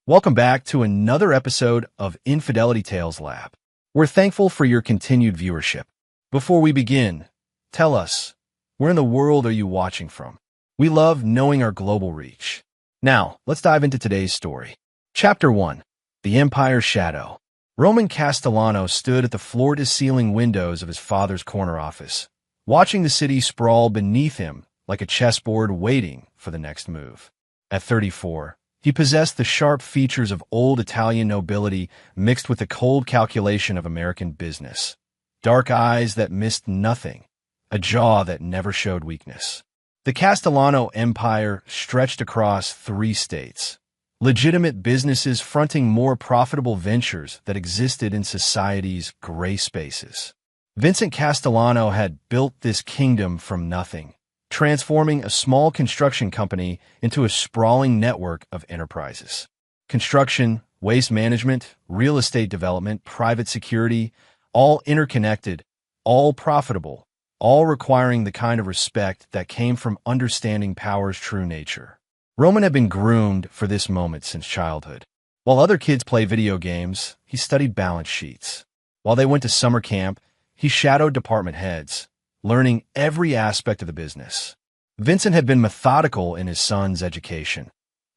Welcome back to another episode of Infidelity Tales Lab. We're thankful for your continued viewership. Before we begin, tell us, where in the world are you watching from? We love knowing our global reach. Now, let's dive into today's story. Chapter 1. The Empire's Shadow. Roman Castellano stood at the floor-to-ceiling windows of his father's corner office, watching the city sprawl beneath him like a chessboard waiting for the next move. At 34, he possessed the sharp features of old Italian nobility mixed with the cold calculation of American business. Dark eyes that missed nothing, a jaw that never showed weakness. The Castellano Empire stretched across 3 states, legitimate businesses fronting more profitable ventures that existed in society's gray spaces. Vincent Castellano had built this kingdom from nothing, transforming a small construction company into a sprawling network of enterprises. Construction, waste management, real estate development, private security, all interconnected, all profitable, all requiring the kind of respect that came from understanding power's true nature. Roman had been groomed for this moment since childhood. While other kids play video games, he studied balance sheets. While they went to summer camp, he shadowed department heads, learning every aspect of the business. Vincent had been methodical in his son's education.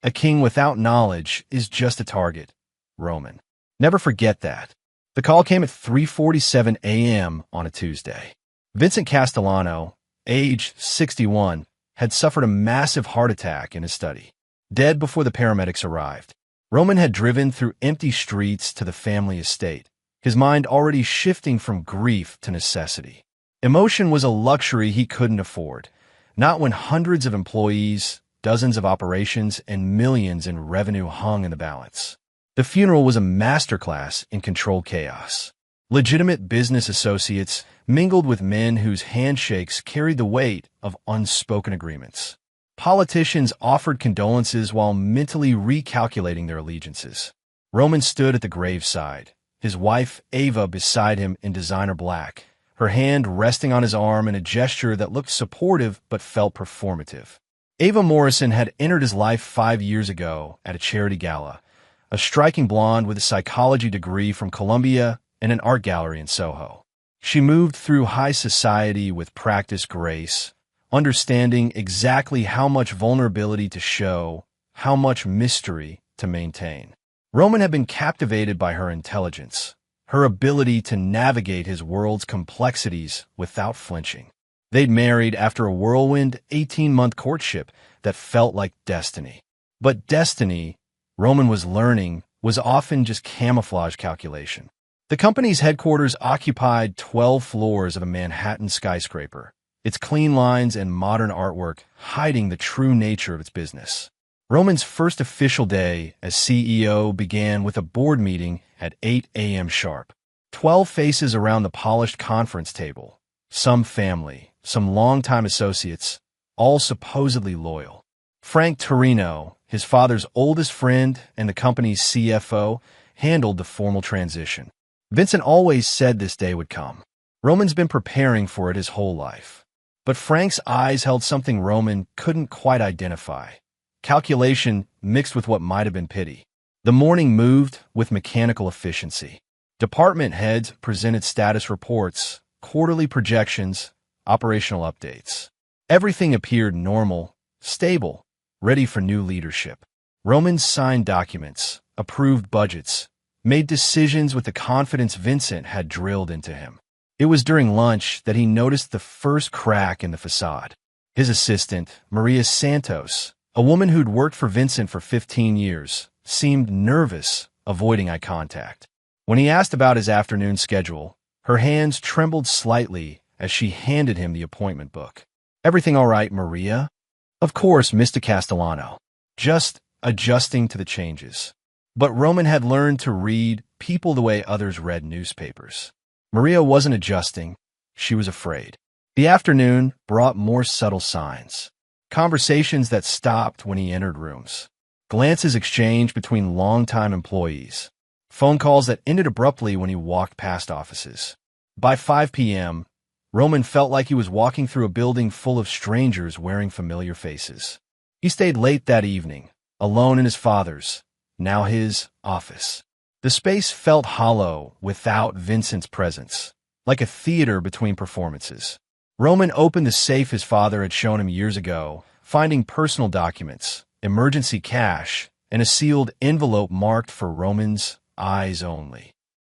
A king without knowledge is just a target. Roman. Never forget that. The call came at 3:47 a.m. on a Tuesday. Vincent Castellano, age 61, had suffered a massive heart attack in his study, dead before the paramedics arrived. Roman had driven through empty streets to the family estate, his mind already shifting from grief to necessity. Emotion was a luxury he couldn't afford, not when hundreds of employees, dozens of operations, and millions in revenue hung in the balance. The funeral was a masterclass in controlled chaos. Legitimate business associates mingled with men whose handshakes carried the weight of unspoken agreements. Politicians offered condolences while mentally recalculating their allegiances. Roman stood at the graveside, his wife Ava beside him in designer black, her hand resting on his arm in a gesture that looked supportive but felt performative. Ava Morrison had entered his life 5 years ago at a charity gala, a striking blonde with a psychology degree from Columbia and an art gallery in Soho. She moved through high society with practiced grace, understanding exactly how much vulnerability to show, how much mystery to maintain. Roman had been captivated by her intelligence, her ability to navigate his world's complexities without flinching. They'd married after a whirlwind 18-month courtship that felt like destiny. But destiny, Roman was learning, was often just camouflage calculation. The company's headquarters occupied 12 floors of a Manhattan skyscraper, its clean lines and modern artwork hiding the true nature of its business. Roman's first official day as CEO began with a board meeting at 8 a.m. sharp. 12 faces around the polished conference table, some family, some longtime associates, all supposedly loyal. Frank Torino, his father's oldest friend and the company's CFO, handled the formal transition. Vincent always said this day would come. Roman's been preparing for it his whole life. But Frank's eyes held something Roman couldn't quite identify. Calculation mixed with what might have been pity. The morning moved with mechanical efficiency. Department heads presented status reports, quarterly projections, operational updates. Everything appeared normal, stable, ready for new leadership. Roman signed documents, approved budgets, made decisions with the confidence Vincent had drilled into him. It was during lunch that he noticed the first crack in the facade. His assistant, Maria Santos, a woman who'd worked for Vincent for 15 years, seemed nervous, avoiding eye contact. When he asked about his afternoon schedule, her hands trembled slightly as she handed him the appointment book. "Everything all right, Maria?" "Of course, Mr. Castellano. Just adjusting to the changes." But Roman had learned to read people the way others read newspapers. Maria wasn't adjusting. She was afraid. The afternoon brought more subtle signs. Conversations that stopped when he entered rooms. Glances exchanged between longtime employees. Phone calls that ended abruptly when he walked past offices. By 5 p.m., Roman felt like he was walking through a building full of strangers wearing familiar faces. He stayed late that evening, alone in his father's, now his office. The space felt hollow without Vincent's presence, like a theater between performances. Roman opened the safe his father had shown him years ago, finding personal documents, emergency cash, and a sealed envelope marked for Roman's eyes only.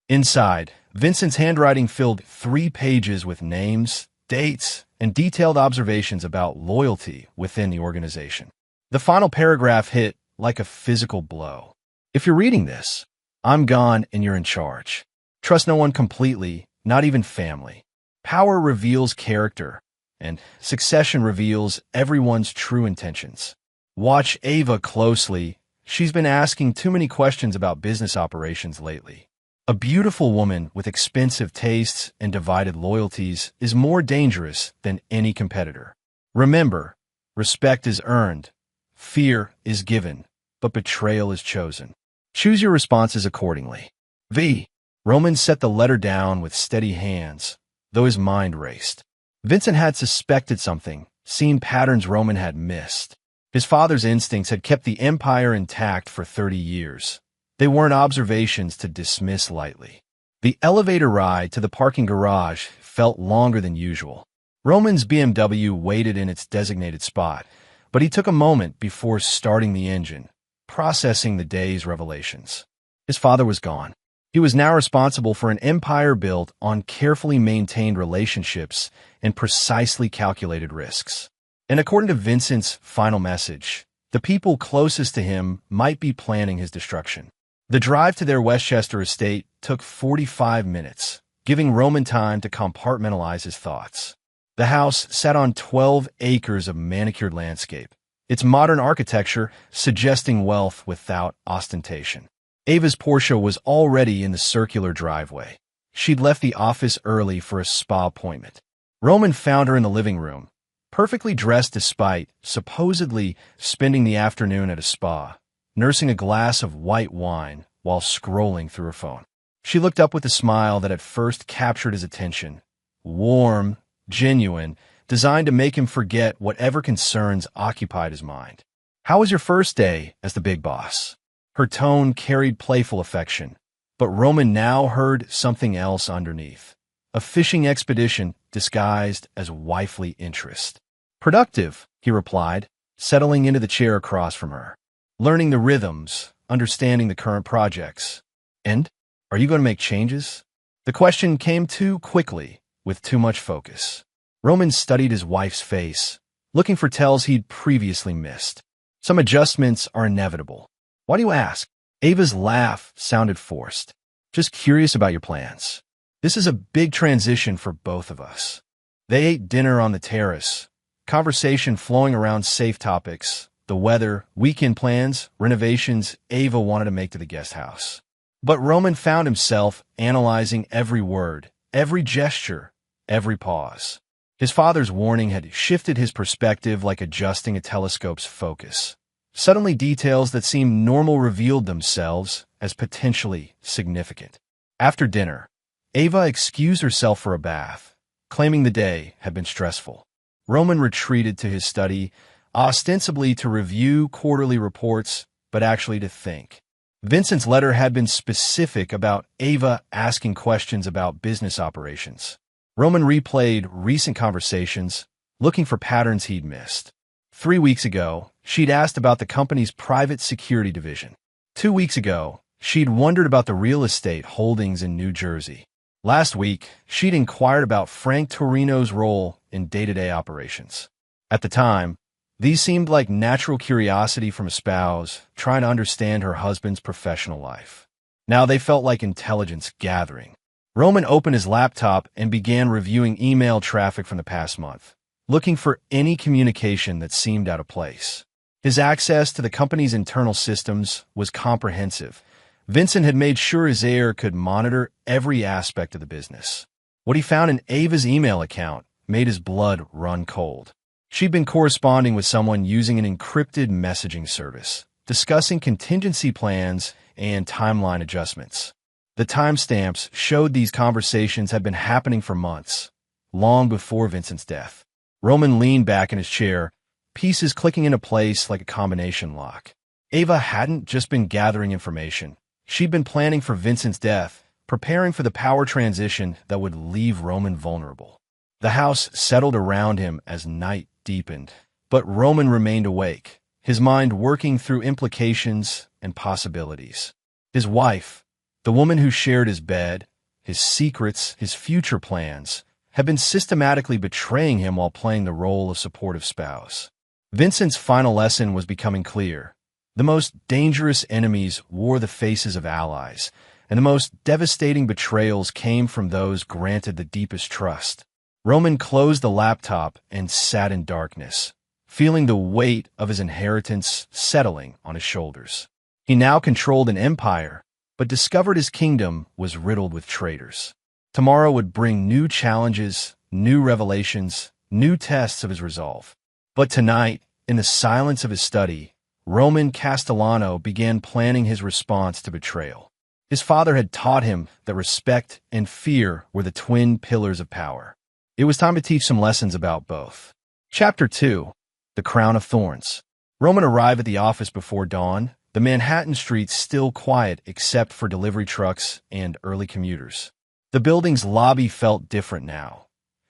Inside, Vincent's handwriting filled 3 pages with names, dates, and detailed observations about loyalty within the organization. The final paragraph hit like a physical blow. If you're reading this, I'm gone and you're in charge. Trust no one completely, not even family. Power reveals character, and succession reveals everyone's true intentions. Watch Ava closely. She's been asking too many questions about business operations lately. A beautiful woman with expensive tastes and divided loyalties is more dangerous than any competitor. Remember, respect is earned, fear is given, but betrayal is chosen. Choose your responses accordingly. V. Roman set the letter down with steady hands, though his mind raced. Vincent had suspected something, seen patterns Roman had missed. His father's instincts had kept the empire intact for 30 years. They weren't observations to dismiss lightly. The elevator ride to the parking garage felt longer than usual. Roman's BMW waited in its designated spot, but he took a moment before starting the engine, processing the day's revelations. His father was gone. He was now responsible for an empire built on carefully maintained relationships and precisely calculated risks. And according to Vincent's final message, the people closest to him might be planning his destruction. The drive to their Westchester estate took 45 minutes, giving Roman time to compartmentalize his thoughts. The house sat on 12 acres of manicured landscape, its modern architecture suggesting wealth without ostentation. Ava's Porsche was already in the circular driveway. She'd left the office early for a spa appointment. Roman found her in the living room, perfectly dressed despite supposedly spending the afternoon at a spa, nursing a glass of white wine while scrolling through her phone. She looked up with a smile that at first captured his attention. Warm, genuine, designed to make him forget whatever concerns occupied his mind. "How was your first day as the big boss?" Her tone carried playful affection, but Roman now heard something else underneath. A fishing expedition disguised as wifely interest. "Productive," he replied, settling into the chair across from her. "Learning the rhythms, understanding the current projects. And, are you going to make changes?" The question came too quickly, with too much focus. Roman studied his wife's face, looking for tells he'd previously missed. "Some adjustments are inevitable." "Why do you ask?" Ava's laugh sounded forced. "Just curious about your plans. This is a big transition for both of us." They ate dinner on the terrace, conversation flowing around safe topics, the weather, weekend plans, renovations Ava wanted to make to the guest house. But Roman found himself analyzing every word, every gesture, every pause. His father's warning had shifted his perspective like adjusting a telescope's focus. Suddenly, details that seemed normal revealed themselves as potentially significant. After dinner, Ava excused herself for a bath, claiming the day had been stressful. Roman retreated to his study, ostensibly to review quarterly reports, but actually to think. Vincent's letter had been specific about Ava asking questions about business operations. Roman replayed recent conversations, looking for patterns he'd missed. 3 weeks ago, she'd asked about the company's private security division. 2 weeks ago, she'd wondered about the real estate holdings in New Jersey. Last week, she'd inquired about Frank Torino's role in day-to-day operations. At the time, these seemed like natural curiosity from a spouse trying to understand her husband's professional life. Now they felt like intelligence gathering. Roman opened his laptop and began reviewing email traffic from the past month, looking for any communication that seemed out of place. His access to the company's internal systems was comprehensive. Vincent had made sure his heir could monitor every aspect of the business. What he found in Ava's email account made his blood run cold. She'd been corresponding with someone using an encrypted messaging service, discussing contingency plans and timeline adjustments. The timestamps showed these conversations had been happening for months, long before Vincent's death. Roman leaned back in his chair, pieces clicking into place like a combination lock. Ava hadn't just been gathering information. She'd been planning for Vincent's death, preparing for the power transition that would leave Roman vulnerable. The house settled around him as night deepened, but Roman remained awake, his mind working through implications and possibilities. His wife, the woman who shared his bed, his secrets, his future plans, had been systematically betraying him while playing the role of supportive spouse. Vincent's final lesson was becoming clear. The most dangerous enemies wore the faces of allies, and the most devastating betrayals came from those granted the deepest trust. Roman closed the laptop and sat in darkness, feeling the weight of his inheritance settling on his shoulders. He now controlled an empire, but discovered his kingdom was riddled with traitors. Tomorrow would bring new challenges, new revelations, new tests of his resolve. But tonight, in the silence of his study, Roman Castellano began planning his response to betrayal. His father had taught him that respect and fear were the twin pillars of power. It was time to teach some lessons about both. Chapter 2. The Crown of Thorns. Roman arrived at the office before dawn, the Manhattan streets still quiet except for delivery trucks and early commuters. The building's lobby felt different now.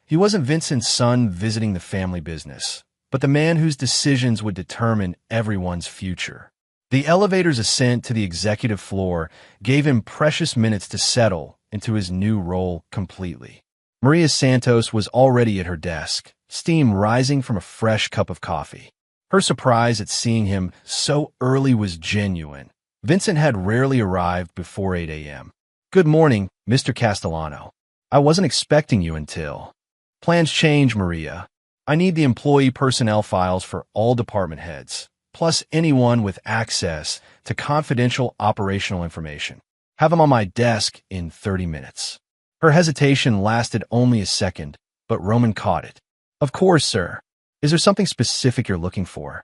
He wasn't Vincent's son visiting the family business, but the man whose decisions would determine everyone's future. The elevator's ascent to the executive floor gave him precious minutes to settle into his new role completely. Maria Santos was already at her desk, steam rising from a fresh cup of coffee. Her surprise at seeing him so early was genuine. Vincent had rarely arrived before 8 a.m. "Good morning, Mr. Castellano. I wasn't expecting you until—" "Plans change, Maria. I need the employee personnel files for all department heads, plus anyone with access to confidential operational information. Have them on my desk in 30 minutes. Her hesitation lasted only a second, but Roman caught it. "Of course, sir. Is there something specific you're looking for?"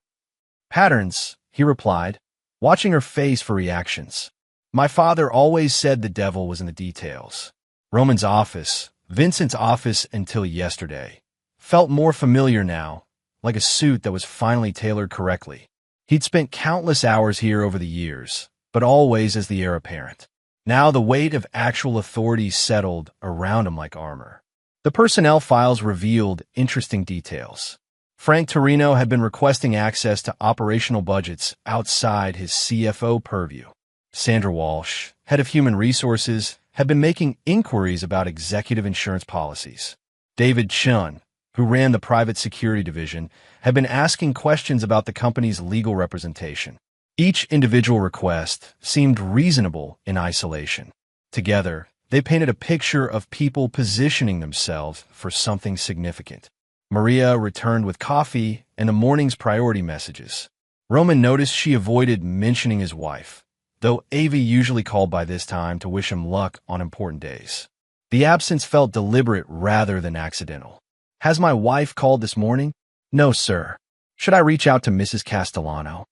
"Patterns," he replied, watching her face for reactions. "My father always said the devil was in the details." Roman's office, Vincent's office until yesterday, felt more familiar now, like a suit that was finally tailored correctly. He'd spent countless hours here over the years, but always as the heir apparent. Now the weight of actual authority settled around him like armor. The personnel files revealed interesting details. Frank Torino had been requesting access to operational budgets outside his CFO purview. Sandra Walsh, head of human resources, had been making inquiries about executive insurance policies. David Chun, who ran the private security division, had been asking questions about the company's legal representation. Each individual request seemed reasonable in isolation. Together, they painted a picture of people positioning themselves for something significant. Maria returned with coffee and the morning's priority messages. Roman noticed she avoided mentioning his wife, though Ava usually called by this time to wish him luck on important days. The absence felt deliberate rather than accidental. "Has my wife called this morning?" "No, sir." "Should I reach out to Mrs. Castellano?"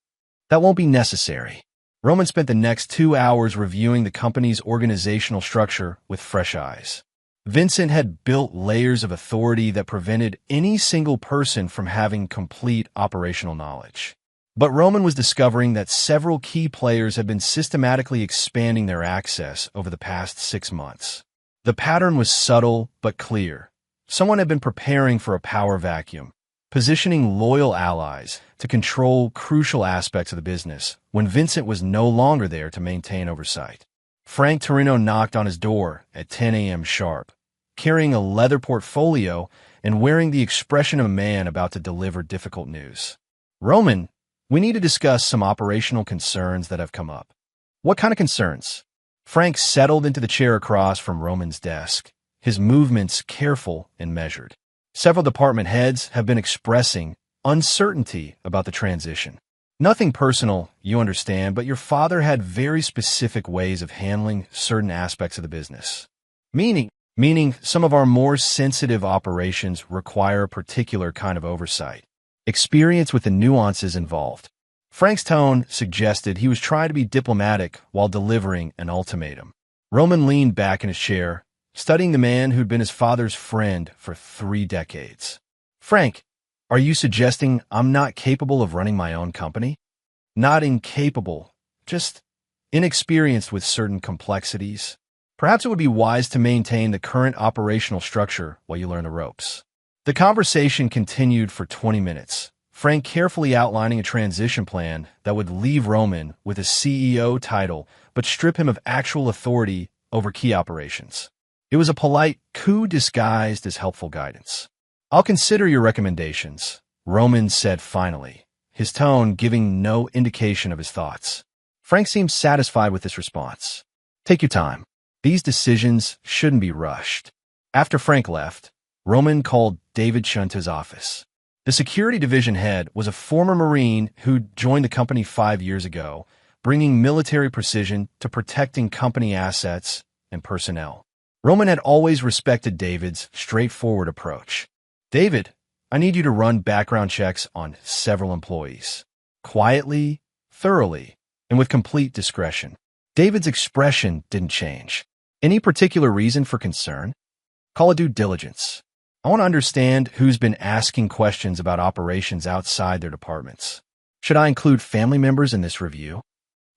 "That won't be necessary." Roman spent the next 2 hours reviewing the company's organizational structure with fresh eyes. Vincent had built layers of authority that prevented any single person from having complete operational knowledge. But Roman was discovering that several key players had been systematically expanding their access over the past 6 months. The pattern was subtle but clear. Someone had been preparing for a power vacuum, positioning loyal allies to control crucial aspects of the business when Vincent was no longer there to maintain oversight. Frank Torino knocked on his door at 10 a.m. sharp, carrying a leather portfolio and wearing the expression of a man about to deliver difficult news. "Roman, we need to discuss some operational concerns that have come up." "What kind of concerns?" Frank settled into the chair across from Roman's desk, his movements careful and measured. "Several department heads have been expressing uncertainty about the transition. Nothing personal, you understand, but your father had very specific ways of handling certain aspects of the business. Meaning some of our more sensitive operations require a particular kind of oversight. Experience with the nuances involved." Frank's tone suggested he was trying to be diplomatic while delivering an ultimatum. Roman leaned back in his chair, studying the man who'd been his father's friend for 3 decades. "Frank, are you suggesting I'm not capable of running my own company?" Not incapable, just inexperienced with certain complexities. Perhaps it would be wise to maintain the current operational structure while you learn the ropes. The conversation continued for 20 minutes, Frank carefully outlining a transition plan that would leave Roman with a CEO title but strip him of actual authority over key operations. It was a polite coup disguised as helpful guidance. "I'll consider your recommendations," Roman said finally, his tone giving no indication of his thoughts. Frank seemed satisfied with this response. "Take your time. These decisions shouldn't be rushed." After Frank left, Roman called David Shun to his office. The security division head was a former Marine who joined the company 5 years ago, bringing military precision to protecting company assets and personnel. Roman had always respected David's straightforward approach. "David, I need you to run background checks on several employees. Quietly, thoroughly, and with complete discretion." David's expression didn't change. "Any particular reason for concern?" "Call it due diligence. I want to understand who's been asking questions about operations outside their departments. Should I include family members in this review?"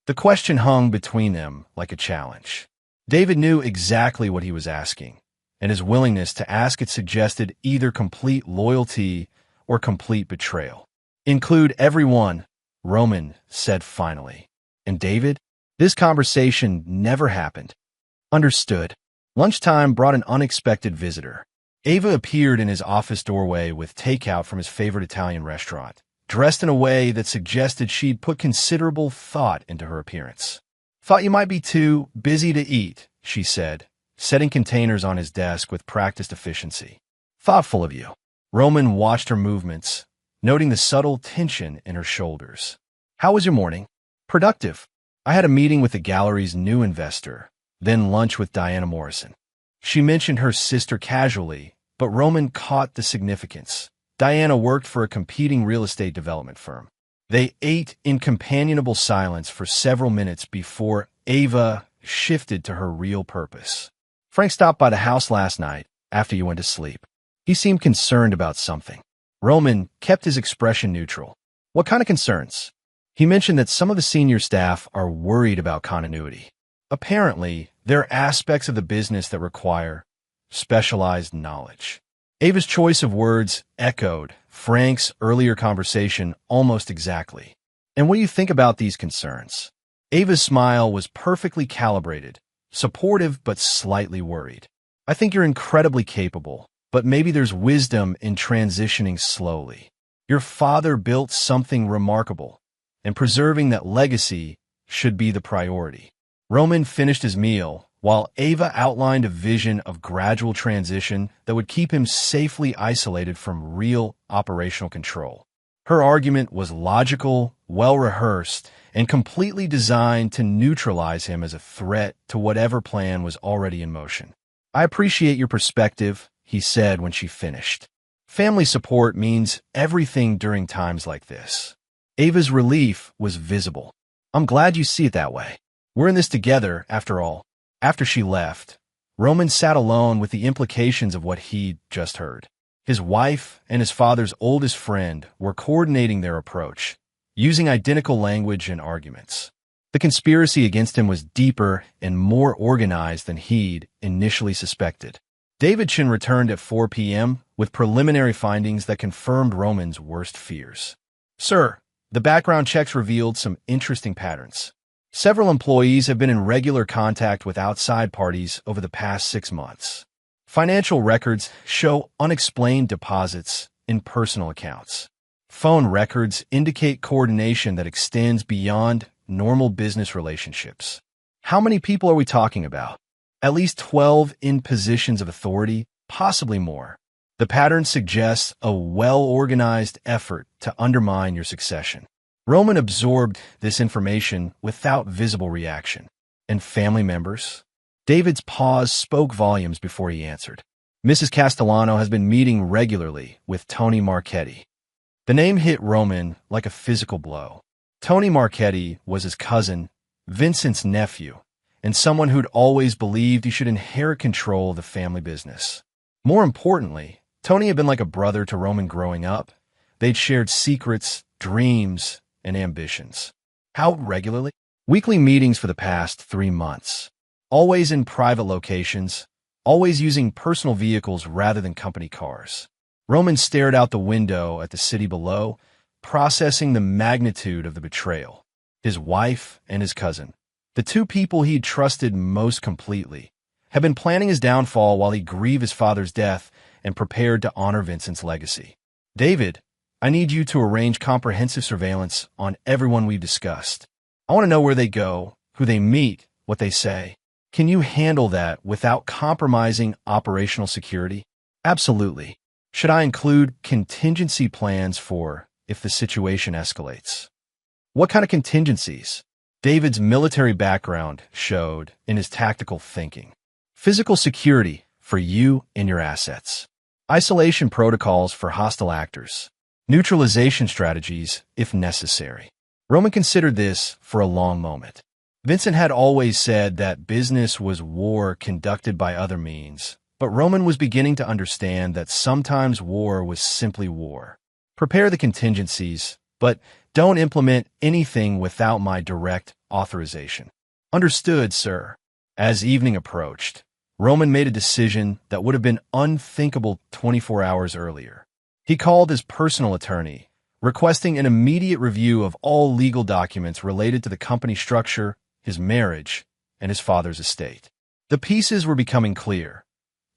The question hung between them like a challenge. David knew exactly what he was asking, and his willingness to ask it suggested either complete loyalty or complete betrayal. "Include everyone," Roman said finally. "And David, this conversation never happened." "Understood." Lunchtime brought an unexpected visitor. Ava appeared in his office doorway with takeout from his favorite Italian restaurant, dressed in a way that suggested she'd put considerable thought into her appearance. "Thought you might be too busy to eat," she said, setting containers on his desk with practiced efficiency. "Thoughtful of you." Roman watched her movements, noting the subtle tension in her shoulders. "How was your morning?" "Productive. I had a meeting with the gallery's new investor, then lunch with Diana Morrison." She mentioned her sister casually, but Roman caught the significance. Diana worked for a competing real estate development firm. They ate in companionable silence for several minutes before Ava shifted to her real purpose. "Frank stopped by the house last night after you went to sleep. He seemed concerned about something." Roman kept his expression neutral. "What kind of concerns?" "He mentioned that some of the senior staff are worried about continuity. Apparently, there are aspects of the business that require specialized knowledge." Ava's choice of words echoed Frank's earlier conversation almost exactly. "And what do you think about these concerns?" Ava's smile was perfectly calibrated, supportive but slightly worried. "I think you're incredibly capable, but maybe there's wisdom in transitioning slowly. Your father built something remarkable, and preserving that legacy should be the priority." Roman finished his meal, while Ava outlined a vision of gradual transition that would keep him safely isolated from real operational control. Her argument was logical, well-rehearsed, and completely designed to neutralize him as a threat to whatever plan was already in motion. "I appreciate your perspective," he said when she finished. "Family support means everything during times like this." Ava's relief was visible. "I'm glad you see it that way. We're in this together, after all." After she left, Roman sat alone with the implications of what he'd just heard. His wife and his father's oldest friend were coordinating their approach, using identical language and arguments. The conspiracy against him was deeper and more organized than he'd initially suspected. David Chin returned at 4 p.m. with preliminary findings that confirmed Roman's worst fears. "Sir, the background checks revealed some interesting patterns. Several employees have been in regular contact with outside parties over the past 6 months. Financial records show unexplained deposits in personal accounts. Phone records indicate coordination that extends beyond normal business relationships." "How many people are we talking about?" "At least 12 in positions of authority, possibly more. The pattern suggests a well-organized effort to undermine your succession." Roman absorbed this information without visible reaction. "And family members?" David's pause spoke volumes before he answered. "Mrs. Castellano has been meeting regularly with Tony Marchetti." The name hit Roman like a physical blow. Tony Marchetti was his cousin, Vincent's nephew, and someone who'd always believed he should inherit control of the family business. More importantly, Tony had been like a brother to Roman growing up. They'd shared secrets, dreams, and ambitions. How regularly? Weekly meetings for the past 3 months. Always in private locations, always using personal vehicles rather than company cars. Roman stared out the window at the city below, processing the magnitude of the betrayal. His wife and his cousin, the two people he'd trusted most completely, had been planning his downfall while he grieved his father's death and prepared to honor Vincent's legacy. David, I need you to arrange comprehensive surveillance on everyone we've discussed. I want to know where they go, who they meet, what they say. Can you handle that without compromising operational security? Absolutely. Should I include contingency plans for if the situation escalates? What kind of contingencies? David's military background showed in his tactical thinking. Physical security for you and your assets. Isolation protocols for hostile actors. Neutralization strategies if necessary. Roman considered this for a long moment. Vincent had always said that business was war conducted by other means, but Roman was beginning to understand that sometimes war was simply war. Prepare the contingencies, but don't implement anything without my direct authorization. Understood, sir. As evening approached, Roman made a decision that would have been unthinkable 24 hours earlier. He called his personal attorney, requesting an immediate review of all legal documents related to the company structure, his marriage, and his father's estate. The pieces were becoming clear.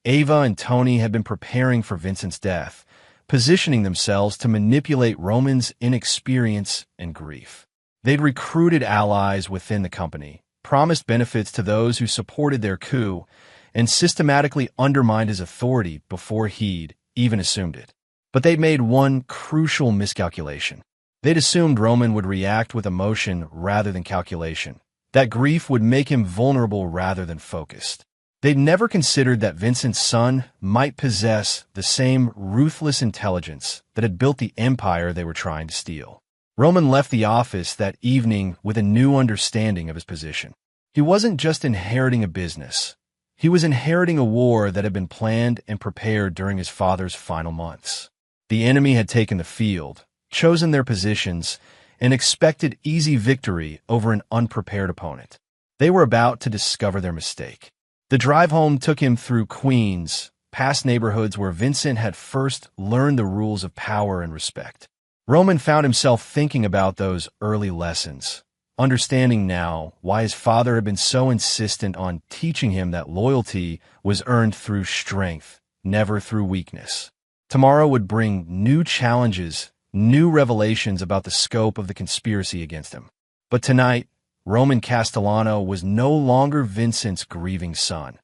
Ava and Tony had been preparing for Vincent's death, positioning themselves to manipulate Roman's inexperience and grief. They'd recruited allies within the company, promised benefits to those who supported their coup, and systematically undermined his authority before he'd even assumed it. But they'd made one crucial miscalculation. They'd assumed Roman would react with emotion rather than calculation, that grief would make him vulnerable rather than focused. They'd never considered that Vincent's son might possess the same ruthless intelligence that had built the empire they were trying to steal. Roman left the office that evening with a new understanding of his position. He wasn't just inheriting a business. He was inheriting a war that had been planned and prepared during his father's final months. The enemy had taken the field, chosen their positions, and expected easy victory over an unprepared opponent. They were about to discover their mistake. The drive home took him through Queens, past neighborhoods where Vincent had first learned the rules of power and respect. Roman found himself thinking about those early lessons, understanding now why his father had been so insistent on teaching him that loyalty was earned through strength, never through weakness. Tomorrow would bring new challenges, new revelations about the scope of the conspiracy against him. But tonight, Roman Castellano was no longer Vincent's grieving son.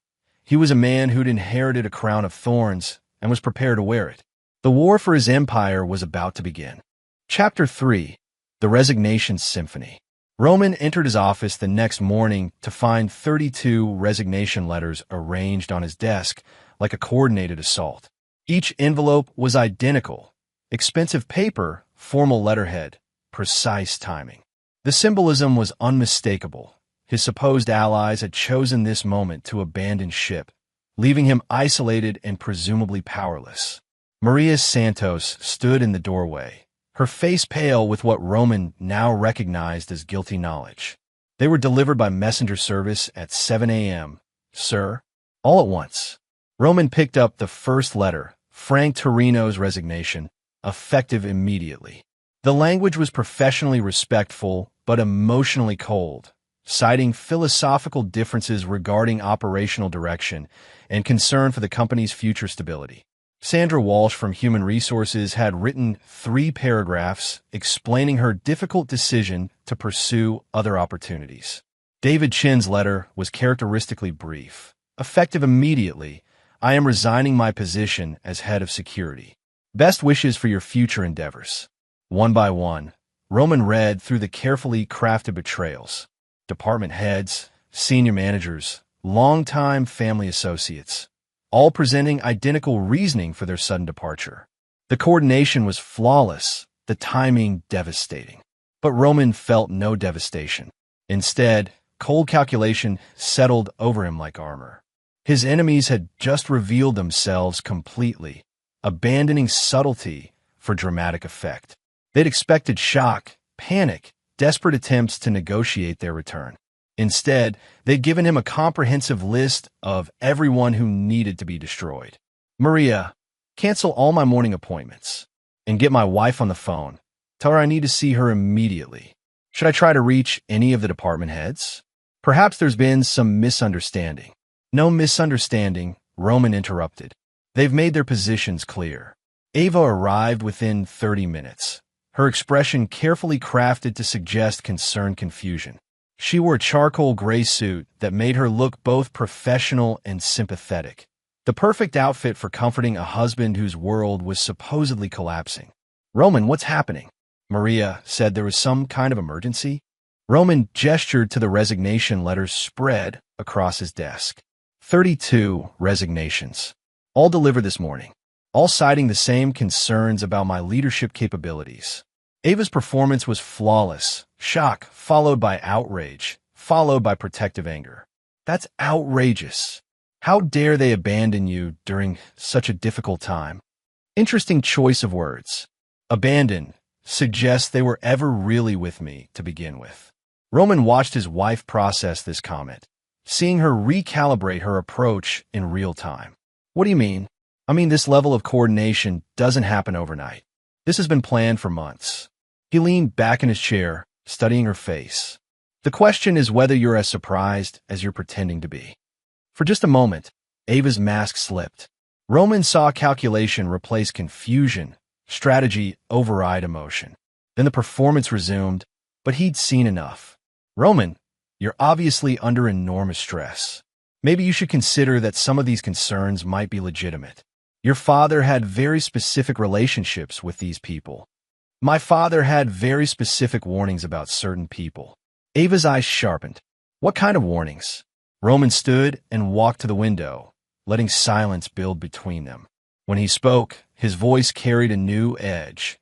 He was a man who'd inherited a crown of thorns and was prepared to wear it. The war for his empire was about to begin. Chapter 3. The Resignations Symphony. Roman entered his office the next morning to find 32 resignation letters arranged on his desk like a coordinated assault. Each envelope was identical. Expensive paper, formal letterhead, precise timing. The symbolism was unmistakable. His supposed allies had chosen this moment to abandon ship, leaving him isolated and presumably powerless. Maria Santos stood in the doorway, her face pale with what Roman now recognized as guilty knowledge. They were delivered by messenger service at 7 a.m., sir. All at once. Roman picked up the first letter, Frank Torino's resignation, effective immediately. The language was professionally respectful, but emotionally cold, citing philosophical differences regarding operational direction and concern for the company's future stability. Sandra Walsh from Human Resources had written 3 paragraphs explaining her difficult decision to pursue other opportunities. David Chin's letter was characteristically brief. Effective immediately, I am resigning my position as head of security. Best wishes for your future endeavors. One by one, Roman read through the carefully crafted betrayals. Department heads, senior managers, longtime family associates, all presenting identical reasoning for their sudden departure. The coordination was flawless, the timing devastating. But Roman felt no devastation. Instead, cold calculation settled over him like armor. His enemies had just revealed themselves completely, abandoning subtlety for dramatic effect. They'd expected shock, panic, desperate attempts to negotiate their return. Instead, they'd given him a comprehensive list of everyone who needed to be destroyed. Maria, cancel all my morning appointments and get my wife on the phone. Tell her I need to see her immediately. Should I try to reach any of the department heads? Perhaps there's been some misunderstanding. No misunderstanding, Roman interrupted. They've made their positions clear. Ava arrived within 30 minutes, her expression carefully crafted to suggest concerned confusion. She wore a charcoal gray suit that made her look both professional and sympathetic. The perfect outfit for comforting a husband whose world was supposedly collapsing. Roman, what's happening? Maria said there was some kind of emergency. Roman gestured to the resignation letters spread across his desk. 32 resignations. All delivered this morning. All citing the same concerns about my leadership capabilities. Ava's performance was flawless. Shock, followed by outrage, followed by protective anger. That's outrageous. How dare they abandon you during such a difficult time? Interesting choice of words. Abandon suggests they were ever really with me to begin with. Roman watched his wife process this comment, seeing her recalibrate her approach in real time. What do you mean? I mean, this level of coordination doesn't happen overnight. This has been planned for months. He leaned back in his chair, studying her face. The question is whether you're as surprised as you're pretending to be. For just a moment, Ava's mask slipped. Roman saw calculation replace confusion, strategy override emotion. Then the performance resumed, but he'd seen enough. Roman, you're obviously under enormous stress. Maybe you should consider that some of these concerns might be legitimate. Your father had very specific relationships with these people. My father had very specific warnings about certain people. Ava's eyes sharpened. What kind of warnings? Roman stood and walked to the window, letting silence build between them. When he spoke, his voice carried a new edge.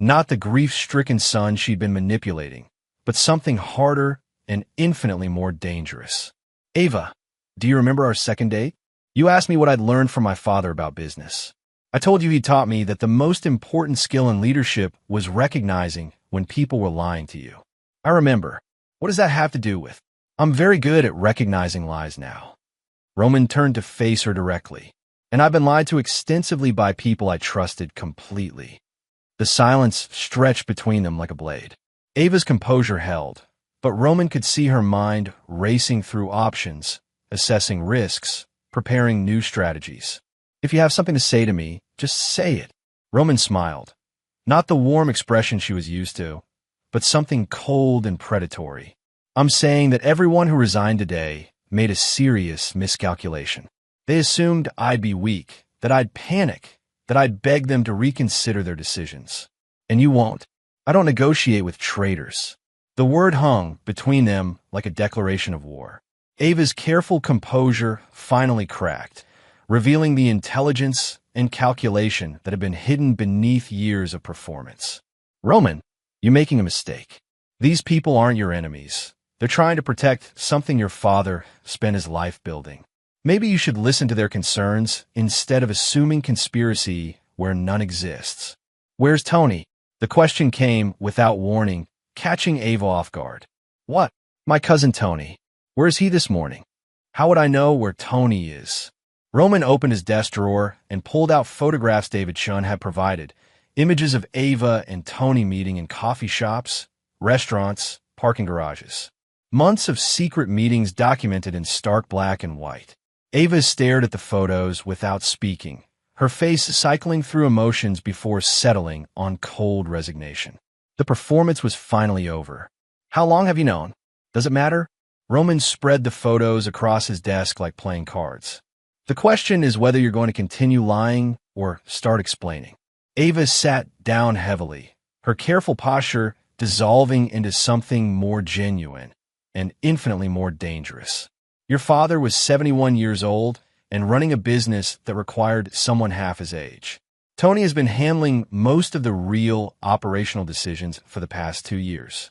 Not the grief-stricken son she'd been manipulating, but something harder and infinitely more dangerous. Ava, do you remember our second date? You asked me what I'd learned from my father about business. I told you he taught me that the most important skill in leadership was recognizing when people were lying to you. I remember. What does that have to do with? I'm very good at recognizing lies now. Roman turned to face her directly. And I've been lied to extensively by people I trusted completely. The silence stretched between them like a blade. Ava's composure held, but Roman could see her mind racing through options, assessing risks, preparing new strategies. If you have something to say to me, just say it. Roman smiled. Not the warm expression she was used to, but something cold and predatory. I'm saying that everyone who resigned today made a serious miscalculation. They assumed I'd be weak, that I'd panic, that I'd beg them to reconsider their decisions. And you won't. I don't negotiate with traitors. The word hung between them like a declaration of war. Ava's careful composure finally cracked, revealing the intelligence and calculation that had been hidden beneath years of performance. Roman, you're making a mistake. These people aren't your enemies. They're trying to protect something your father spent his life building. Maybe you should listen to their concerns instead of assuming conspiracy where none exists. Where's Tony? The question came without warning, catching Ava off guard. What? My cousin Tony. Where is he this morning? How would I know where Tony is? Roman opened his desk drawer and pulled out photographs David Chun had provided, images of Ava and Tony meeting in coffee shops, restaurants, parking garages. Months of secret meetings documented in stark black and white. Ava stared at the photos without speaking, her face cycling through emotions before settling on cold resignation. The performance was finally over. How long have you known? Does it matter? Roman spread the photos across his desk like playing cards. The question is whether you're going to continue lying or start explaining. Ava sat down heavily, her careful posture dissolving into something more genuine and infinitely more dangerous. Your father was 71 years old and running a business that required someone half his age. Tony has been handling most of the real operational decisions for the past 2 years.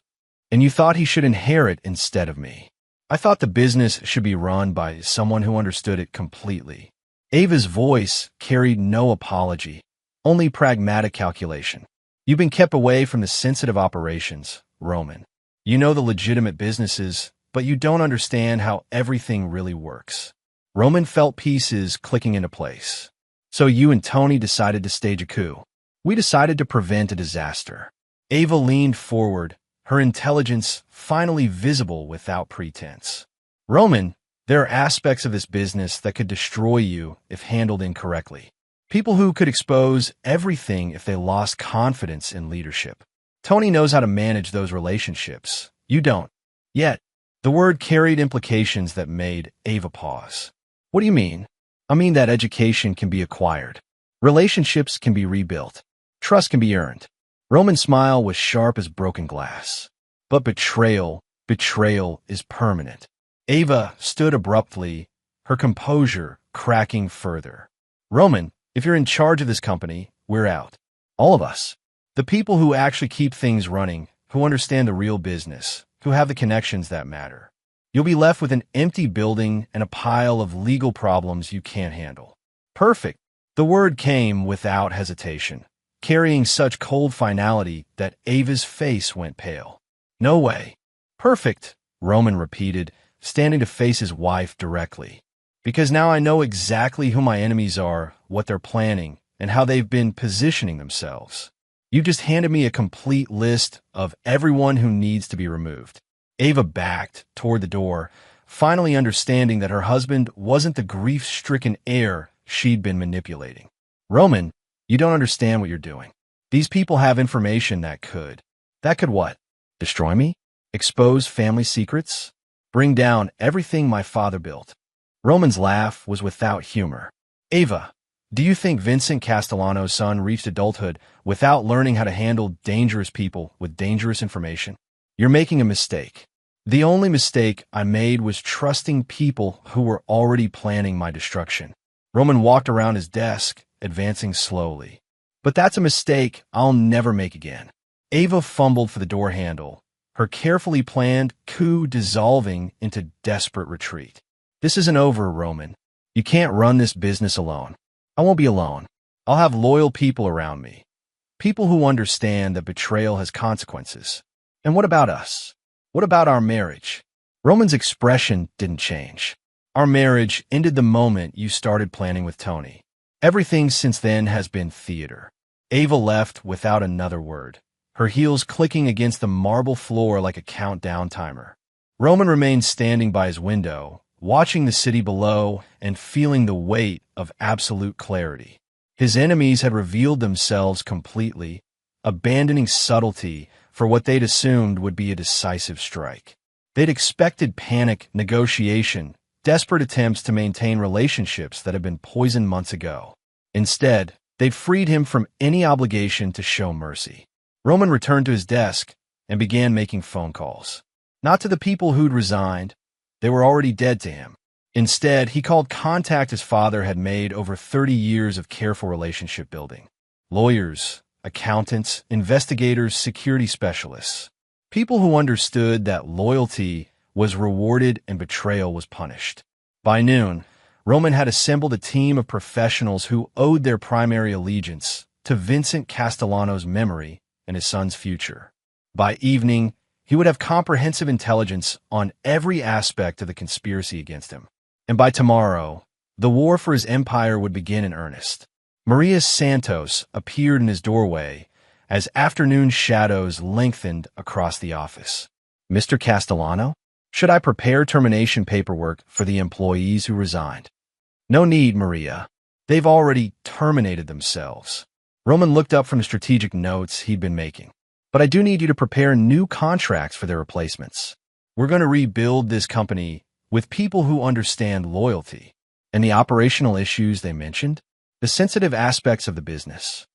And you thought he should inherit instead of me. I thought the business should be run by someone who understood it completely. Ava's voice carried no apology, only pragmatic calculation. You've been kept away from the sensitive operations, Roman. You know the legitimate businesses, but you don't understand how everything really works. Roman felt pieces clicking into place. So you and Tony decided to stage a coup. We decided to prevent a disaster. Ava leaned forward, her intelligence finally visible without pretense. Roman, there are aspects of this business that could destroy you if handled incorrectly. People who could expose everything if they lost confidence in leadership. Tony knows how to manage those relationships. You don't. Yet, the word carried implications that made Ava pause. What do you mean? I mean that education can be acquired. Relationships can be rebuilt. Trust can be earned. Roman's smile was sharp as broken glass. But betrayal is permanent. Ava stood abruptly, her composure cracking further. Roman, if you're in charge of this company, we're out. All of us. The people who actually keep things running, who understand the real business, who have the connections that matter. You'll be left with an empty building and a pile of legal problems you can't handle. Perfect. The word came without hesitation, carrying such cold finality that Ava's face went pale. No way. Perfect, Roman repeated, standing to face his wife directly. Because now I know exactly who my enemies are, what they're planning, and how they've been positioning themselves. You just handed me a complete list of everyone who needs to be removed. Ava backed toward the door, finally understanding that her husband wasn't the grief-stricken heir she'd been manipulating. Roman, you don't understand what you're doing. These people have information that could what? Destroy me? Expose family secrets? Bring down everything my father built. Roman's laugh was without humor. Ava, do you think Vincent Castellano's son reached adulthood without learning how to handle dangerous people with dangerous information? You're making a mistake. The only mistake I made was trusting people who were already planning my destruction. Roman walked around his desk, advancing slowly. But that's a mistake I'll never make again. Ava fumbled for the door handle, her carefully planned coup dissolving into desperate retreat. This isn't over, Roman. You can't run this business alone. I won't be alone. I'll have loyal people around me. People who understand that betrayal has consequences. And what about us? What about our marriage? Roman's expression didn't change. Our marriage ended the moment you started planning with Tony. Everything since then has been theater. Ava left without another word, her heels clicking against the marble floor like a countdown timer. Roman remained standing by his window, watching the city below and feeling the weight of absolute clarity. His enemies had revealed themselves completely, abandoning subtlety for what they'd assumed would be a decisive strike. They'd expected panic, negotiation, desperate attempts to maintain relationships that had been poisoned months ago. Instead, they'd freed him from any obligation to show mercy. Roman returned to his desk and began making phone calls. Not to the people who'd resigned. They were already dead to him. Instead, he called contact his father had made over 30 years of careful relationship building. Lawyers, accountants, investigators, security specialists. People who understood that loyalty was rewarded and betrayal was punished. By noon, Roman had assembled a team of professionals who owed their primary allegiance to Vincent Castellano's memory and his son's future. By evening, he would have comprehensive intelligence on every aspect of the conspiracy against him. And by tomorrow, the war for his empire would begin in earnest. Maria Santos appeared in his doorway as afternoon shadows lengthened across the office. Mr. Castellano? Should I prepare termination paperwork for the employees who resigned? No need, Maria. They've already terminated themselves. Roman looked up from the strategic notes he'd been making. But I do need you to prepare new contracts for their replacements. We're going to rebuild this company with people who understand loyalty and the operational issues they mentioned, the sensitive aspects of the business.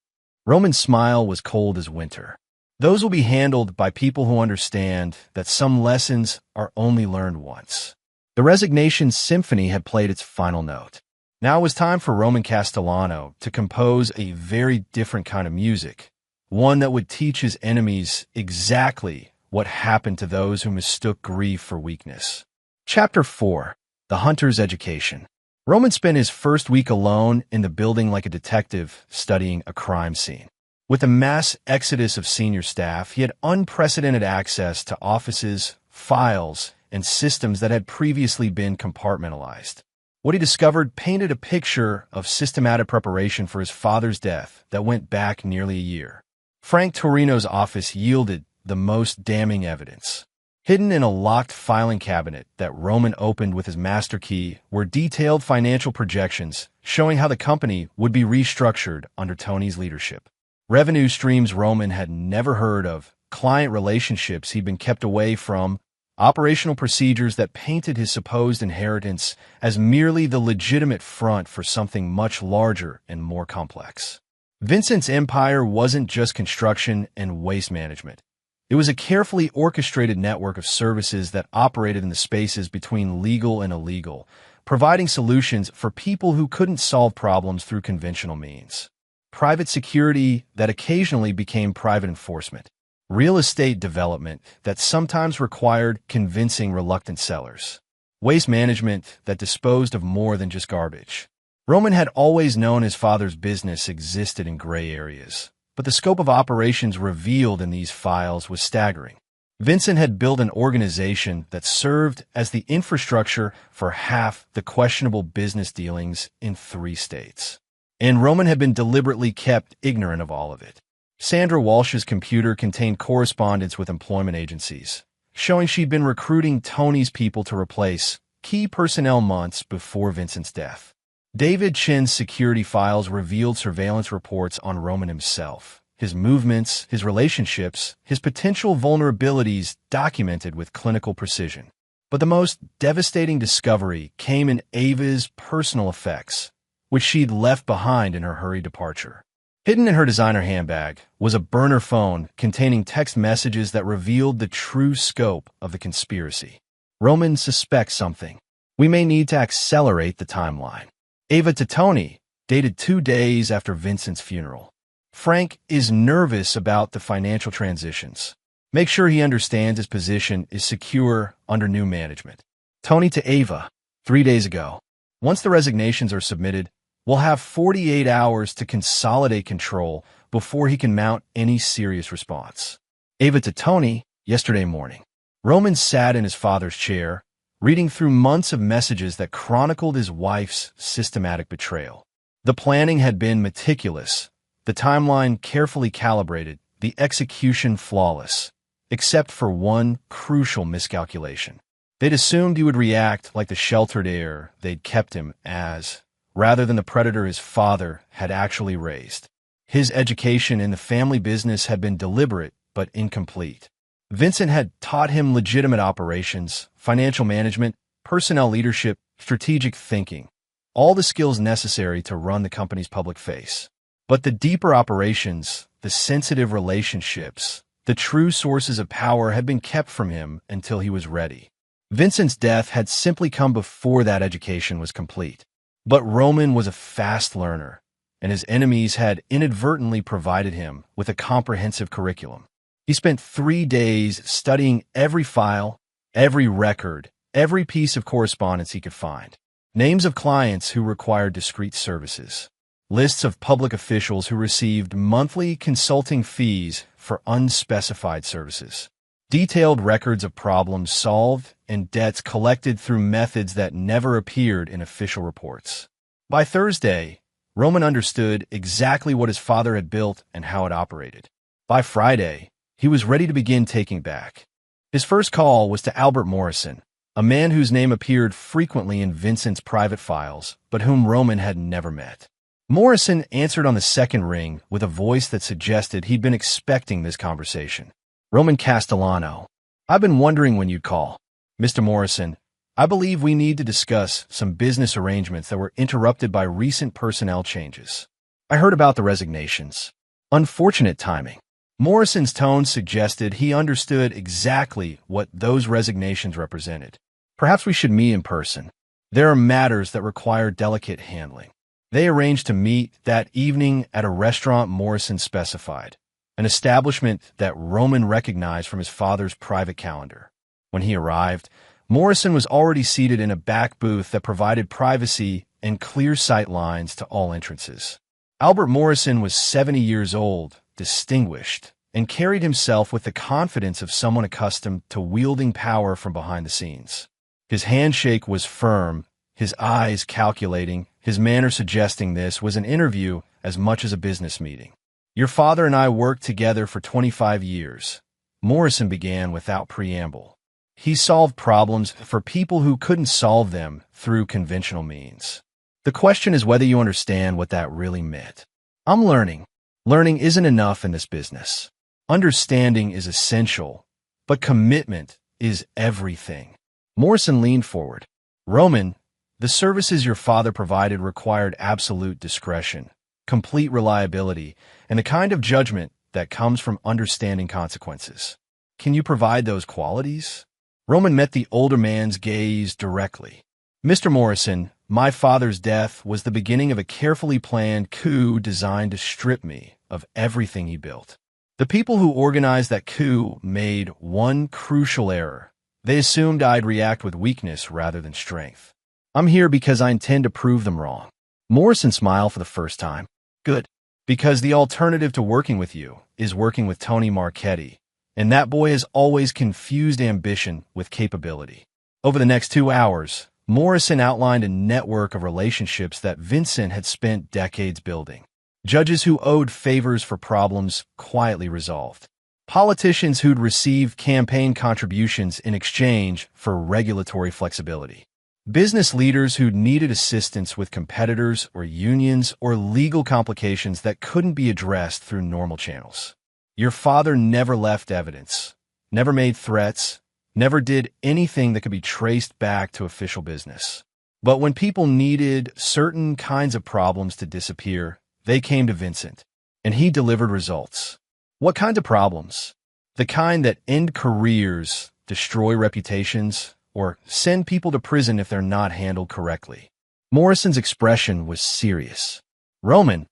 Roman's smile was cold as winter. Those will be handled by people who understand that some lessons are only learned once. The Resignations symphony had played its final note. Now it was time for Roman Castellano to compose a very different kind of music, one that would teach his enemies exactly what happened to those who mistook grief for weakness. Chapter 4. The Hunter's Education. Roman spent his first week alone in the building like a detective studying a crime scene. With a mass exodus of senior staff, he had unprecedented access to offices, files, and systems that had previously been compartmentalized. What he discovered painted a picture of systematic preparation for his father's death that went back nearly a year. Frank Torino's office yielded the most damning evidence. Hidden in a locked filing cabinet that Roman opened with his master key were detailed financial projections showing how the company would be restructured under Tony's leadership. Revenue streams Roman had never heard of, client relationships he'd been kept away from, operational procedures that painted his supposed inheritance as merely the legitimate front for something much larger and more complex. Vincent's empire wasn't just construction and waste management. It was a carefully orchestrated network of services that operated in the spaces between legal and illegal, providing solutions for people who couldn't solve problems through conventional means. Private security that occasionally became private enforcement. Real estate development that sometimes required convincing reluctant sellers. Waste management that disposed of more than just garbage. Roman had always known his father's business existed in gray areas, but the scope of operations revealed in these files was staggering. Vincent had built an organization that served as the infrastructure for half the questionable business dealings in 3 states. And Roman had been deliberately kept ignorant of all of it. Sandra Walsh's computer contained correspondence with employment agencies, showing she'd been recruiting Tony's people to replace key personnel months before Vincent's death. David Chin's security files revealed surveillance reports on Roman himself, his movements, his relationships, his potential vulnerabilities documented with clinical precision. But the most devastating discovery came in Ava's personal effects, which she'd left behind in her hurried departure. Hidden in her designer handbag was a burner phone containing text messages that revealed the true scope of the conspiracy. Roman suspects something. We may need to accelerate the timeline. Ava to Tony, dated 2 days after Vincent's funeral. Frank is nervous about the financial transitions. Make sure he understands his position is secure under new management. Tony to Ava, 3 days ago. Once the resignations are submitted, we'll have 48 hours to consolidate control before he can mount any serious response. Ava to Tony, yesterday morning. Roman sat in his father's chair, reading through months of messages that chronicled his wife's systematic betrayal. The planning had been meticulous, the timeline carefully calibrated, the execution flawless, except for one crucial miscalculation. They'd assumed he would react like the sheltered heir they'd kept him as, rather than the predator his father had actually raised. His education in the family business had been deliberate but incomplete. Vincent had taught him legitimate operations, financial management, personnel leadership, strategic thinking, all the skills necessary to run the company's public face. But the deeper operations, the sensitive relationships, the true sources of power had been kept from him until he was ready. Vincent's death had simply come before that education was complete. But Roman was a fast learner, and his enemies had inadvertently provided him with a comprehensive curriculum. He spent 3 days studying every file, every record, every piece of correspondence he could find. Names of clients who required discreet services. Lists of public officials who received monthly consulting fees for unspecified services. Detailed records of problems solved and debts collected through methods that never appeared in official reports. By Thursday, Roman understood exactly what his father had built and how it operated. By Friday, he was ready to begin taking back. His first call was to Albert Morrison, a man whose name appeared frequently in Vincent's private files, but whom Roman had never met. Morrison answered on the second ring with a voice that suggested he'd been expecting this conversation. Roman Castellano. I've been wondering when you'd call. Mr. Morrison, I believe we need to discuss some business arrangements that were interrupted by recent personnel changes. I heard about the resignations. Unfortunate timing. Morrison's tone suggested he understood exactly what those resignations represented. Perhaps we should meet in person. There are matters that require delicate handling. They arranged to meet that evening at a restaurant Morrison specified, an establishment that Roman recognized from his father's private calendar. When he arrived, Morrison was already seated in a back booth that provided privacy and clear sight lines to all entrances. Albert Morrison was 70 years old, distinguished, and carried himself with the confidence of someone accustomed to wielding power from behind the scenes. His handshake was firm, his eyes calculating, his manner suggesting this was an interview as much as a business meeting. "Your father and I worked together for 25 years. Morrison began without preamble. He solved problems for people who couldn't solve them through conventional means. The question is whether you understand what that really meant. I'm learning. Learning isn't enough in this business. Understanding is essential, but commitment is everything." Morrison leaned forward. "Roman, the services your father provided required absolute discretion, complete reliability, and the kind of judgment that comes from understanding consequences. Can you provide those qualities?" Roman met the older man's gaze directly. "Mr. Morrison, my father's death was the beginning of a carefully planned coup designed to strip me of everything he built. The people who organized that coup made one crucial error. They assumed I'd react with weakness rather than strength. I'm here because I intend to prove them wrong." Morrison smiled for the first time. "Good. Because the alternative to working with you is working with Tony Marchetti, and that boy has always confused ambition with capability." Over the next 2 hours, Morrison outlined a network of relationships that Vincent had spent decades building. Judges who owed favors for problems quietly resolved. Politicians who'd received campaign contributions in exchange for regulatory flexibility. Business leaders who needed assistance with competitors or unions or legal complications that couldn't be addressed through normal channels. Your father never left evidence, never made threats, never did anything that could be traced back to official business. But when people needed certain kinds of problems to disappear, they came to Vincent, and he delivered results. What kinds of problems? The kind that end careers, destroy reputations, or send people to prison if they're not handled correctly. Morrison's expression was serious. "Roman,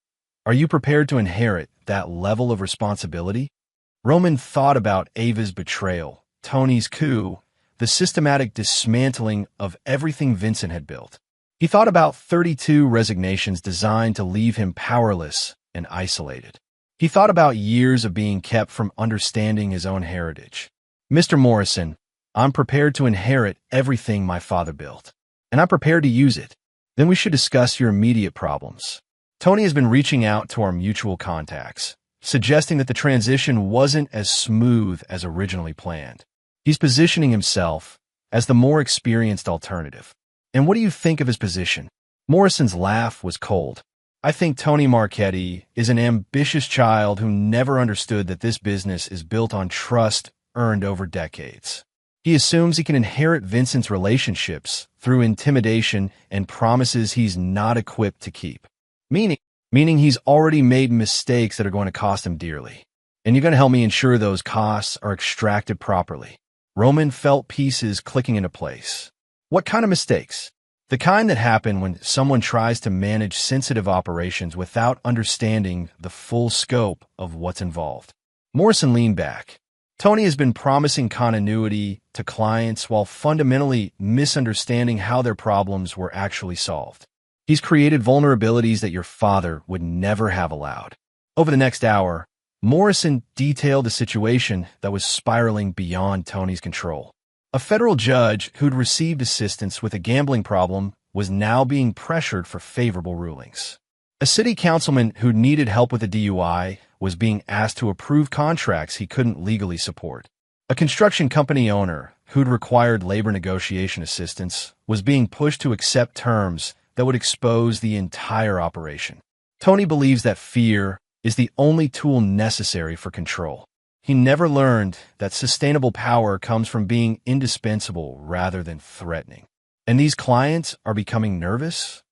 are you prepared to inherit that level of responsibility?" Roman thought about Ava's betrayal, Tony's coup, the systematic dismantling of everything Vincent had built. He thought about 32 resignations designed to leave him powerless and isolated. He thought about years of being kept from understanding his own heritage. "Mr. Morrison, I'm prepared to inherit everything my father built, and I'm prepared to use it. Then we should discuss your immediate problems." Tony has been reaching out to our mutual contacts, suggesting that the transition wasn't as smooth as originally planned. He's positioning himself as the more experienced alternative. "And what do you think of his position?" Morrison's laugh was cold. "I think Tony Marchetti is an ambitious child who never understood that this business is built on trust earned over decades. He assumes he can inherit Vincent's relationships through intimidation and promises he's not equipped to keep. Meaning he's already made mistakes that are going to cost him dearly. And you're going to help me ensure those costs are extracted properly." Roman felt pieces clicking into place. "What kind of mistakes?" "The kind that happen when someone tries to manage sensitive operations without understanding the full scope of what's involved." Morrison leaned back. Tony has been promising continuity to clients while fundamentally misunderstanding how their problems were actually solved. He's created vulnerabilities that your father would never have allowed. Over the next hour, Morrison detailed a situation that was spiraling beyond Tony's control. A federal judge who'd received assistance with a gambling problem was now being pressured for favorable rulings. A city councilman who needed help with a DUI was being asked to approve contracts he couldn't legally support. A construction company owner who'd required labor negotiation assistance was being pushed to accept terms that would expose the entire operation. Tony believes that fear is the only tool necessary for control. He never learned that sustainable power comes from being indispensable rather than threatening. And these clients are becoming nervous.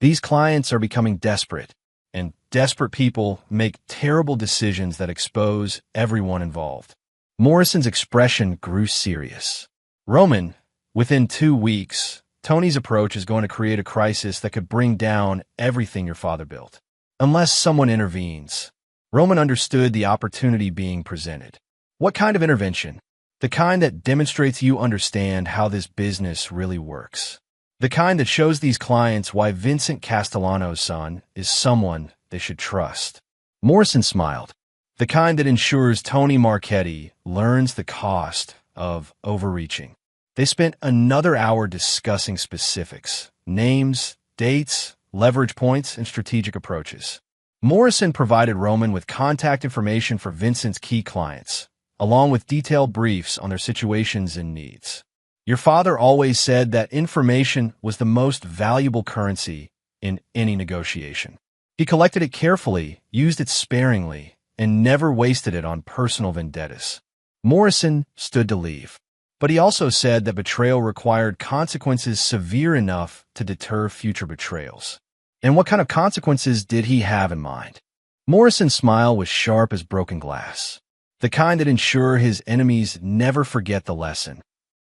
These clients are becoming desperate. And desperate people make terrible decisions that expose everyone involved. Morrison's expression grew serious. "Roman, within 2 weeks, Tony's approach is going to create a crisis that could bring down everything your father built. Unless someone intervenes." Roman understood the opportunity being presented. "What kind of intervention?" "The kind that demonstrates you understand how this business really works. The kind that shows these clients why Vincent Castellano's son is someone they should trust." Morrison smiled. the kind that ensures Tony Marchetti learns the cost of overreaching. They spent another hour discussing specifics, names, dates, leverage points, and strategic approaches. Morrison provided Roman with contact information for Vincent's key clients, along with detailed briefs on their situations and needs. Your father always said that information was the most valuable currency in any negotiation. He collected it carefully, used it sparingly, and never wasted it on personal vendettas. Morrison stood to leave, but he also said that betrayal required consequences severe enough to deter future betrayals. And what kind of consequences did he have in mind? Morrison's smile was sharp as broken glass, the kind that ensure his enemies never forget the lesson.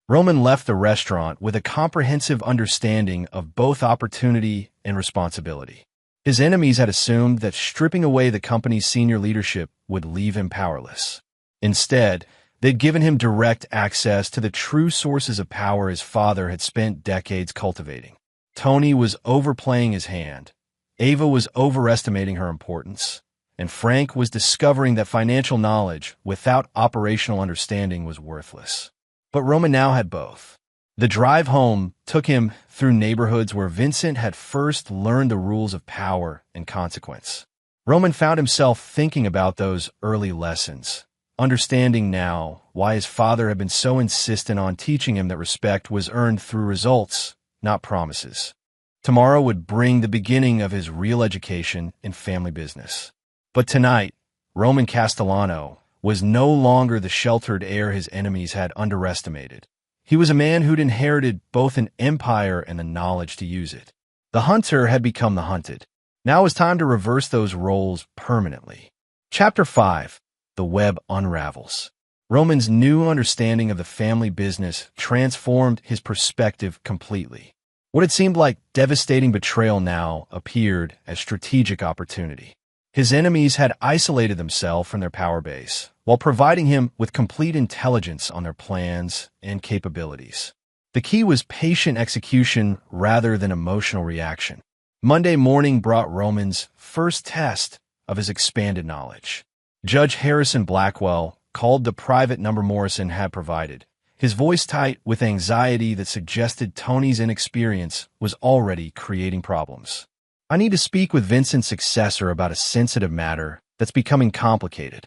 Roman left the restaurant with a comprehensive understanding of both opportunity and responsibility. His enemies had assumed that stripping away the company's senior leadership would leave him powerless. Instead, they'd given him direct access to the true sources of power his father had spent decades cultivating. Tony was overplaying his hand, Ava was overestimating her importance, and Frank was discovering that financial knowledge without operational understanding was worthless. But Roman now had both. The drive home took him through neighborhoods where Vincent had first learned the rules of power and consequence. Roman found himself thinking about those early lessons, understanding now why his father had been so insistent on teaching him that respect was earned through results, not promises. Tomorrow would bring the beginning of his real education in family business. But tonight, Roman Castellano was no longer the sheltered heir his enemies had underestimated. He was a man who'd inherited both an empire and the knowledge to use it. The hunter had become the hunted. Now it was time to reverse those roles permanently. Chapter 5. The Web Unravels. Roman's new understanding of the family business transformed his perspective completely. What had seemed like devastating betrayal now appeared as strategic opportunity. His enemies had isolated themselves from their power base, while providing him with complete intelligence on their plans and capabilities. The key was patient execution rather than emotional reaction. Monday morning brought Roman's first test of his expanded knowledge. Judge Harrison Blackwell called the private number Morrison had provided, his voice tight with anxiety that suggested Tony's inexperience was already creating problems. "I need to speak with Vincent's successor about a sensitive matter that's becoming complicated.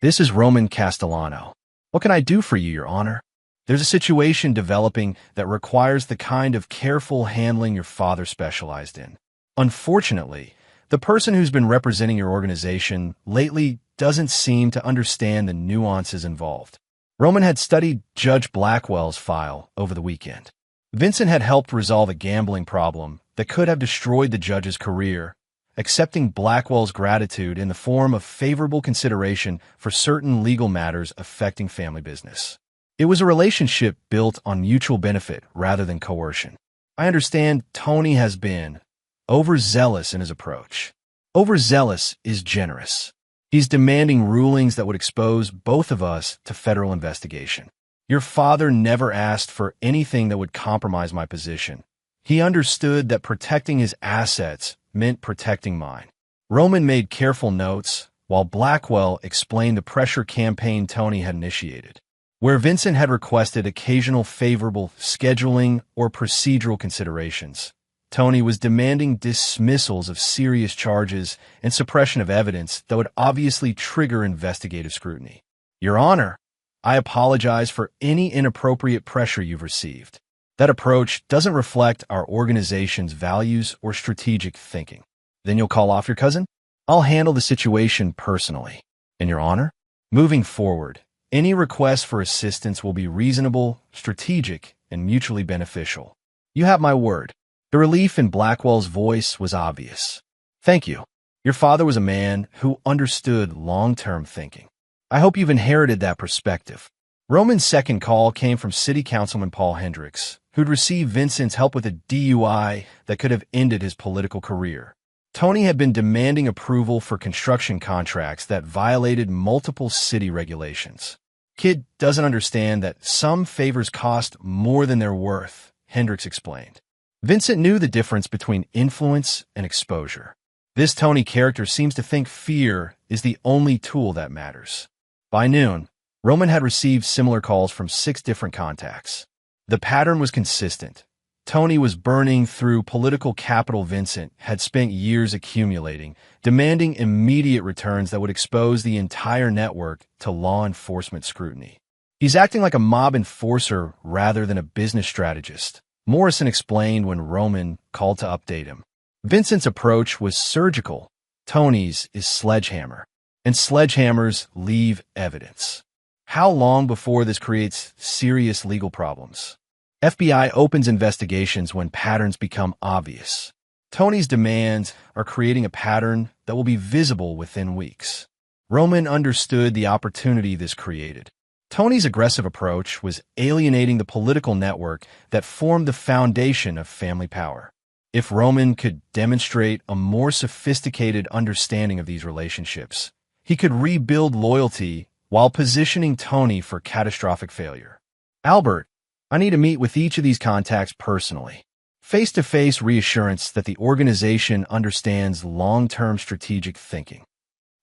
This is Roman Castellano. What can I do for you, Your Honor? There's a situation developing that requires the kind of careful handling your father specialized in. Unfortunately, the person who's been representing your organization lately doesn't seem to understand the nuances involved." Roman had studied Judge Blackwell's file over the weekend. Vincent had helped resolve a gambling problem that could have destroyed the judge's career, accepting Blackwell's gratitude in the form of favorable consideration for certain legal matters affecting family business. It was a relationship built on mutual benefit rather than coercion. I understand Tony has been overzealous in his approach. Overzealous is generous. He's demanding rulings that would expose both of us to federal investigation. Your father never asked for anything that would compromise my position. He understood that protecting his assets meant protecting mine. Roman made careful notes, while Blackwell explained the pressure campaign Tony had initiated. Where Vincent had requested occasional favorable scheduling or procedural considerations, Tony was demanding dismissals of serious charges and suppression of evidence that would obviously trigger investigative scrutiny. Your Honor, I apologize for any inappropriate pressure you've received. That approach doesn't reflect our organization's values or strategic thinking. Then you'll call off your cousin? I'll handle the situation personally. And Your Honor, moving forward, any request for assistance will be reasonable, strategic, and mutually beneficial. You have my word. The relief in Blackwell's voice was obvious. Thank you. Your father was a man who understood long-term thinking. I hope you've inherited that perspective. Roman's second call came from City Councilman Paul Hendricks, who'd received Vincent's help with a DUI that could have ended his political career. Tony had been demanding approval for construction contracts that violated multiple city regulations. Kid doesn't understand that some favors cost more than they're worth, Hendricks explained. Vincent knew the difference between influence and exposure. This Tony character seems to think fear is the only tool that matters. By noon, Roman had received similar calls from 6 different contacts. The pattern was consistent. Tony was burning through political capital Vincent had spent years accumulating, demanding immediate returns that would expose the entire network to law enforcement scrutiny. He's acting like a mob enforcer rather than a business strategist, Morrison explained when Roman called to update him. Vincent's approach was surgical. Tony's is sledgehammer. And sledgehammers leave evidence. How long before this creates serious legal problems? FBI opens investigations when patterns become obvious. Tony's demands are creating a pattern that will be visible within weeks. Roman understood the opportunity this created. Tony's aggressive approach was alienating the political network that formed the foundation of family power. If Roman could demonstrate a more sophisticated understanding of these relationships, he could rebuild loyalty while positioning Tony for catastrophic failure. Albert, I need to meet with each of these contacts personally. Face-to-face reassurance that the organization understands long-term strategic thinking.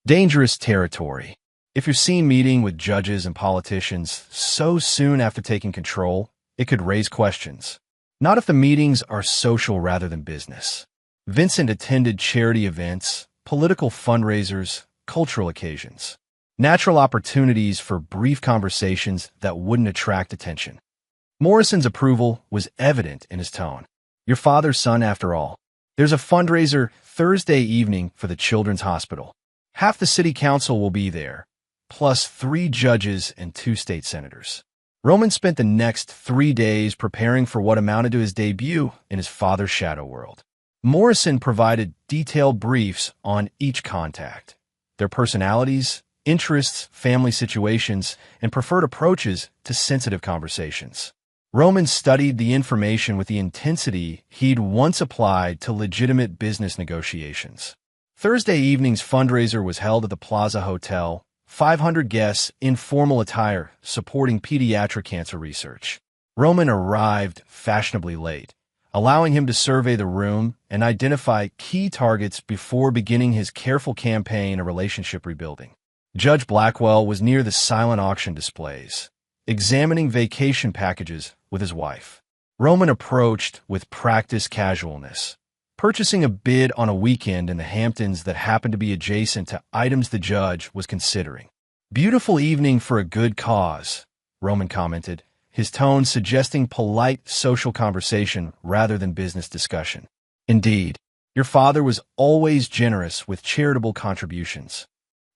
Dangerous territory. If you're seen meeting with judges and politicians so soon after taking control, it could raise questions. Not if the meetings are social rather than business. Vincent attended charity events, political fundraisers, cultural occasions. Natural opportunities for brief conversations that wouldn't attract attention. Morrison's approval was evident in his tone. Your father's son, after all. There's a fundraiser Thursday evening for the Children's Hospital. Half the city council will be there, plus 3 judges and 2 state senators. Roman spent the next 3 days preparing for what amounted to his debut in his father's shadow world. Morrison provided detailed briefs on each contact, their personalities, interests, family situations, and preferred approaches to sensitive conversations. Roman studied the information with the intensity he'd once applied to legitimate business negotiations. Thursday evening's fundraiser was held at the Plaza Hotel, 500 guests, informal attire, supporting pediatric cancer research. Roman arrived fashionably late, allowing him to survey the room and identify key targets before beginning his careful campaign of relationship rebuilding. Judge Blackwell was near the silent auction displays, examining vacation packages with his wife. Roman approached with practiced casualness, purchasing a bid on a weekend in the Hamptons that happened to be adjacent to items the judge was considering. Beautiful evening for a good cause, Roman commented, his tone suggesting polite social conversation rather than business discussion. Indeed, your father was always generous with charitable contributions.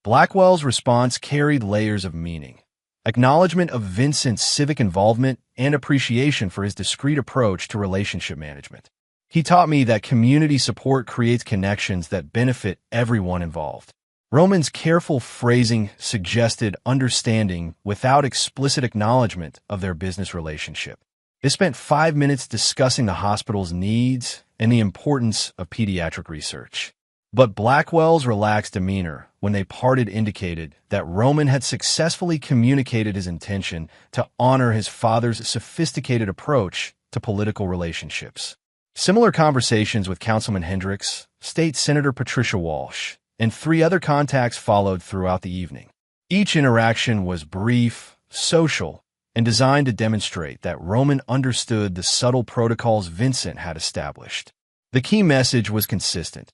Blackwell's response carried layers of meaning. Acknowledgement of Vincent's civic involvement and appreciation for his discreet approach to relationship management. He taught me that community support creates connections that benefit everyone involved. Roman's careful phrasing suggested understanding without explicit acknowledgement of their business relationship. They spent 5 minutes discussing the hospital's needs and the importance of pediatric research. But Blackwell's relaxed demeanor when they parted indicated that Roman had successfully communicated his intention to honor his father's sophisticated approach to political relationships. Similar conversations with Councilman Hendricks, State Senator Patricia Walsh, and 3 other contacts followed throughout the evening. Each interaction was brief, social, and designed to demonstrate that Roman understood the subtle protocols Vincent had established. The key message was consistent.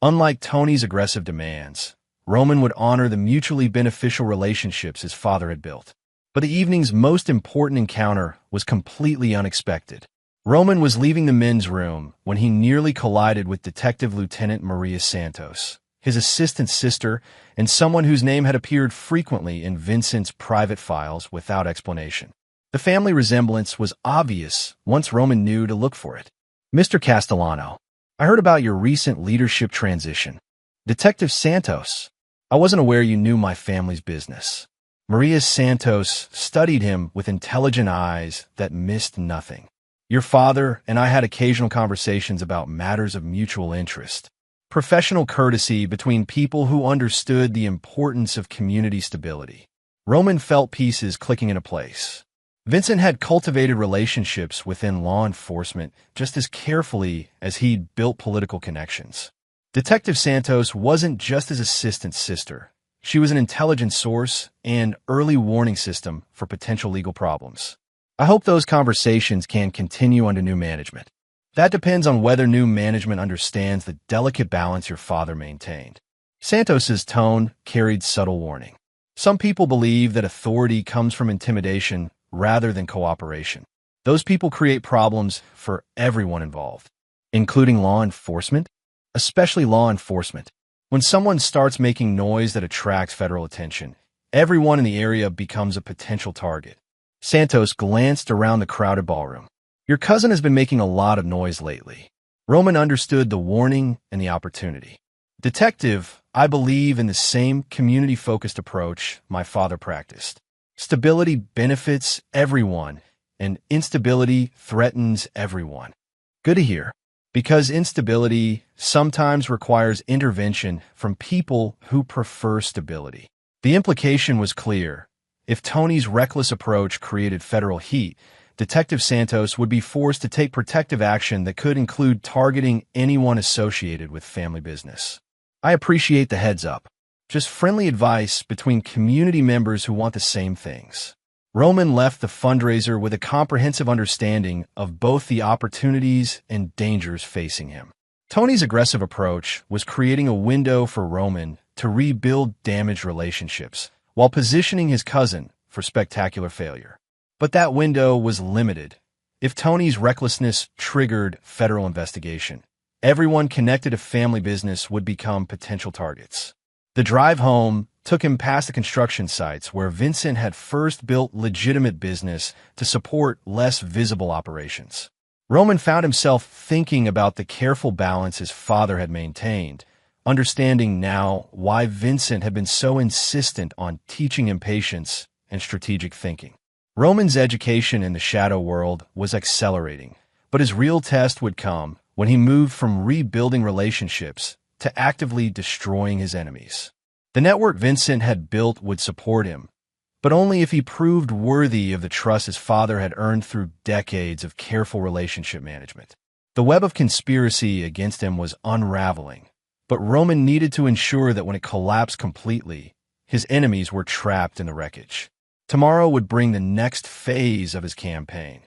Unlike Tony's aggressive demands, Roman would honor the mutually beneficial relationships his father had built. But the evening's most important encounter was completely unexpected. Roman was leaving the men's room when he nearly collided with Detective Lieutenant Maria Santos, his assistant sister, and someone whose name had appeared frequently in Vincent's private files without explanation. The family resemblance was obvious once Roman knew to look for it. Mr. Castellano, I heard about your recent leadership transition. Detective Santos, I wasn't aware you knew my family's business. Maria Santos studied him with intelligent eyes that missed nothing. Your father and I had occasional conversations about matters of mutual interest. Professional courtesy between people who understood the importance of community stability. Roman felt pieces clicking into place. Vincent had cultivated relationships within law enforcement just as carefully as he'd built political connections. Detective Santos wasn't just his assistant sister. She was an intelligence source and early warning system for potential legal problems. I hope those conversations can continue under new management. That depends on whether new management understands the delicate balance your father maintained. Santos's tone carried subtle warning. Some people believe that authority comes from intimidation rather than cooperation. Those people create problems for everyone involved, including law enforcement, especially law enforcement. When someone starts making noise that attracts federal attention, everyone in the area becomes a potential target. Santos glanced around the crowded ballroom. Your cousin has been making a lot of noise lately. Roman understood the warning and the opportunity. Detective, I believe in the same community-focused approach my father practiced. Stability benefits everyone, and instability threatens everyone. Good to hear. Because instability sometimes requires intervention from people who prefer stability. The implication was clear. If Tony's reckless approach created federal heat, Detective Santos would be forced to take protective action that could include targeting anyone associated with family business. I appreciate the heads up. Just friendly advice between community members who want the same things. Roman left the fundraiser with a comprehensive understanding of both the opportunities and dangers facing him. Tony's aggressive approach was creating a window for Roman to rebuild damaged relationships, while positioning his cousin for spectacular failure. But that window was limited. If Tony's recklessness triggered federal investigation, everyone connected to family business would become potential targets. The drive home took him past the construction sites where Vincent had first built legitimate business to support less visible operations. Roman found himself thinking about the careful balance his father had maintained, understanding now why Vincent had been so insistent on teaching him patience and strategic thinking. Roman's education in the shadow world was accelerating, but his real test would come when he moved from rebuilding relationships to actively destroying his enemies. The network Vincent had built would support him, but only if he proved worthy of the trust his father had earned through decades of careful relationship management. The web of conspiracy against him was unraveling, but Roman needed to ensure that when it collapsed completely, his enemies were trapped in the wreckage. Tomorrow would bring the next phase of his campaign,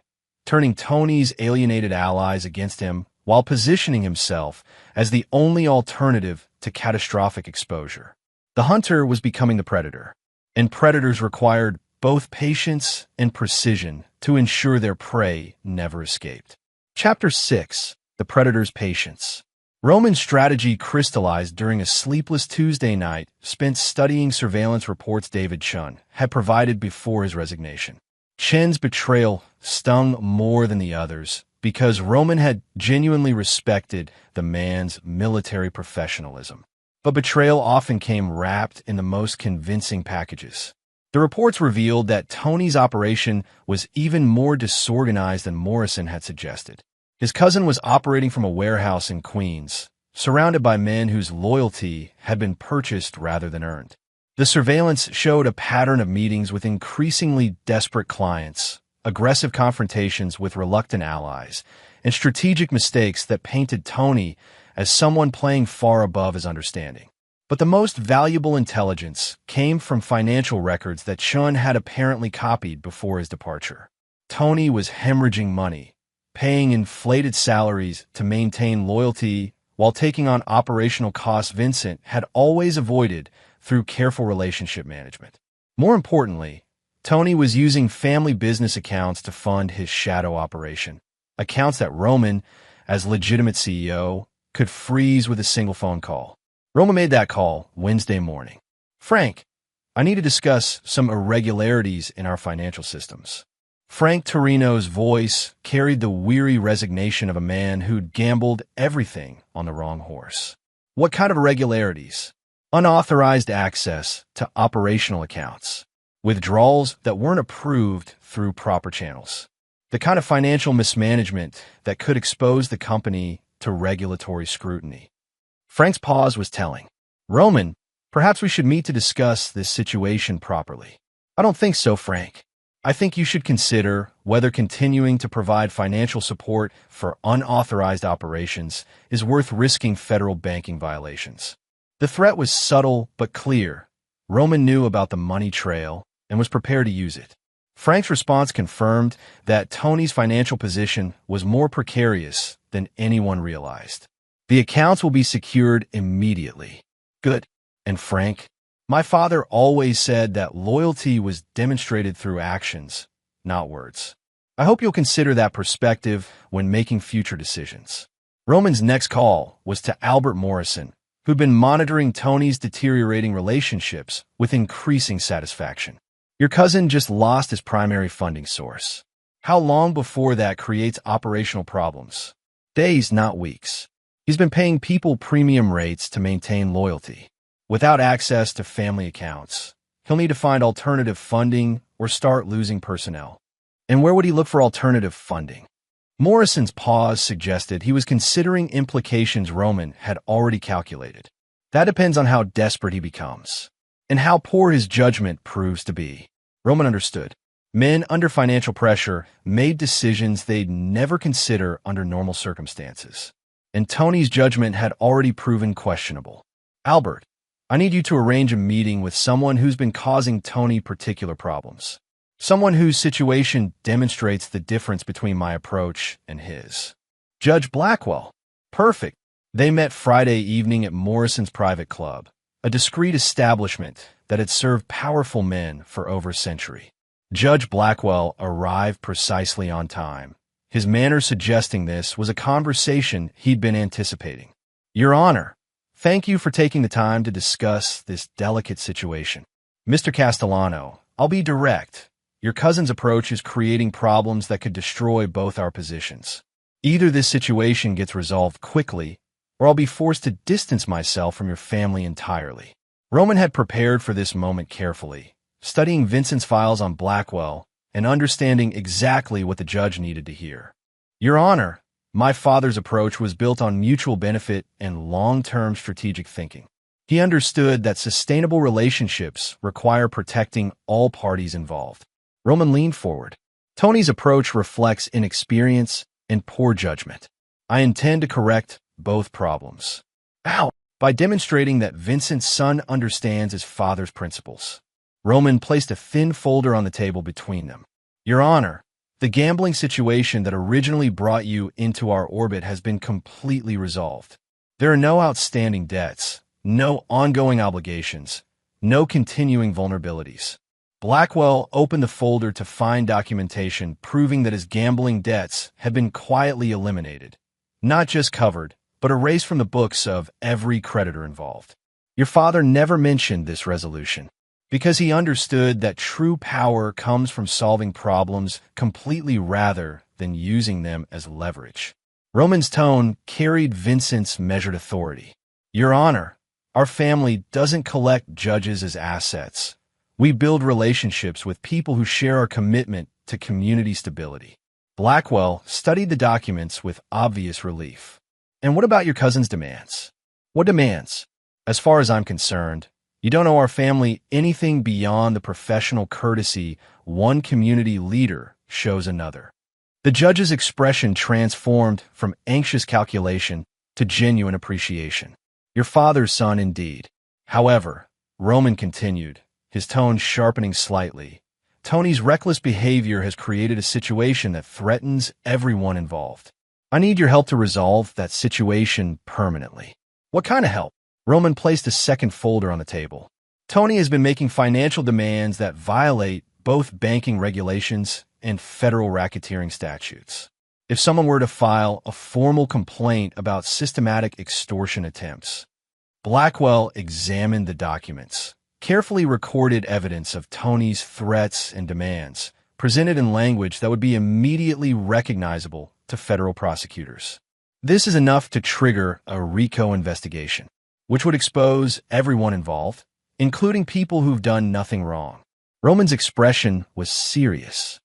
turning Tony's alienated allies against him while positioning himself as the only alternative to catastrophic exposure. The hunter was becoming the predator, and predators required both patience and precision to ensure their prey never escaped. Chapter 6. The Predator's Patience. Roman's strategy crystallized during a sleepless Tuesday night spent studying surveillance reports David Chun had provided before his resignation. Chen's betrayal stung more than the others because Roman had genuinely respected the man's military professionalism. But betrayal often came wrapped in the most convincing packages. The reports revealed that Tony's operation was even more disorganized than Morrison had suggested. His cousin was operating from a warehouse in Queens, surrounded by men whose loyalty had been purchased rather than earned. The surveillance showed a pattern of meetings with increasingly desperate clients, aggressive confrontations with reluctant allies, and strategic mistakes that painted Tony as someone playing far above his understanding. But the most valuable intelligence came from financial records that Chun had apparently copied before his departure. Tony was hemorrhaging money, paying inflated salaries to maintain loyalty while taking on operational costs Vincent had always avoided through careful relationship management. More importantly, Tony was using family business accounts to fund his shadow operation, accounts that Roman, as legitimate CEO, could freeze with a single phone call. Roman made that call Wednesday morning. Frank, I need to discuss some irregularities in our financial systems. Frank Torino's voice carried the weary resignation of a man who'd gambled everything on the wrong horse. What kind of irregularities? Unauthorized access to operational accounts, withdrawals that weren't approved through proper channels, the kind of financial mismanagement that could expose the company to regulatory scrutiny. Frank's pause was telling. Roman, perhaps we should meet to discuss this situation properly. I don't think so, Frank. I think you should consider whether continuing to provide financial support for unauthorized operations is worth risking federal banking violations. The threat was subtle but clear. Roman knew about the money trail and was prepared to use it. Frank's response confirmed that Tony's financial position was more precarious than anyone realized. The accounts will be secured immediately. Good. And Frank? My father always said that loyalty was demonstrated through actions, not words. I hope you'll consider that perspective when making future decisions. Roman's next call was to Albert Morrison, who'd been monitoring Tony's deteriorating relationships with increasing satisfaction. Your cousin just lost his primary funding source. How long before that creates operational problems? Days, not weeks. He's been paying people premium rates to maintain loyalty. Without access to family accounts, he'll need to find alternative funding or start losing personnel. And where would he look for alternative funding? Morrison's pause suggested he was considering implications Roman had already calculated. That depends on how desperate he becomes, and how poor his judgment proves to be. Roman understood. Men under financial pressure made decisions they'd never consider under normal circumstances. And Tony's judgment had already proven questionable. Albert, I need you to arrange a meeting with someone who's been causing Tony particular problems. Someone whose situation demonstrates the difference between my approach and his. Judge Blackwell. Perfect. They met Friday evening at Morrison's private club, a discreet establishment that had served powerful men for over a century. Judge Blackwell arrived precisely on time, his manner suggesting this was a conversation he'd been anticipating. Your Honor, thank you for taking the time to discuss this delicate situation. Mr. Castellano, I'll be direct. Your cousin's approach is creating problems that could destroy both our positions. Either this situation gets resolved quickly, or I'll be forced to distance myself from your family entirely. Roman had prepared for this moment carefully, studying Vincent's files on Blackwell and understanding exactly what the judge needed to hear. Your Honor, my father's approach was built on mutual benefit and long-term strategic thinking. He understood that sustainable relationships require protecting all parties involved. Roman leaned forward. Tony's approach reflects inexperience and poor judgment. I intend to correct both problems. How? By demonstrating that Vincent's son understands his father's principles. Roman placed a thin folder on the table between them. Your Honor, the gambling situation that originally brought you into our orbit has been completely resolved. There are no outstanding debts, no ongoing obligations, no continuing vulnerabilities. Blackwell opened the folder to find documentation proving that his gambling debts had been quietly eliminated, not just covered, but erased from the books of every creditor involved. Your father never mentioned this resolution, because he understood that true power comes from solving problems completely rather than using them as leverage. Roman's tone carried Vincent's measured authority. Your Honor, our family doesn't collect judges as assets. We build relationships with people who share our commitment to community stability. Blackwell studied the documents with obvious relief. And what about your cousin's demands? What demands? As far as I'm concerned, you don't owe our family anything beyond the professional courtesy one community leader shows another. The judge's expression transformed from anxious calculation to genuine appreciation. Your father's son indeed. However, Roman continued, his tone sharpening slightly. Tony's reckless behavior has created a situation that threatens everyone involved. I need your help to resolve that situation permanently. What kind of help? Roman placed a second folder on the table. Tony has been making financial demands that violate both banking regulations and federal racketeering statutes. If someone were to file a formal complaint about systematic extortion attempts, Blackwell examined the documents, carefully recorded evidence of Tony's threats and demands, presented in language that would be immediately recognizable to federal prosecutors. This is enough to trigger a RICO investigation, which would expose everyone involved, including people who've done nothing wrong. Roman's expression was serious.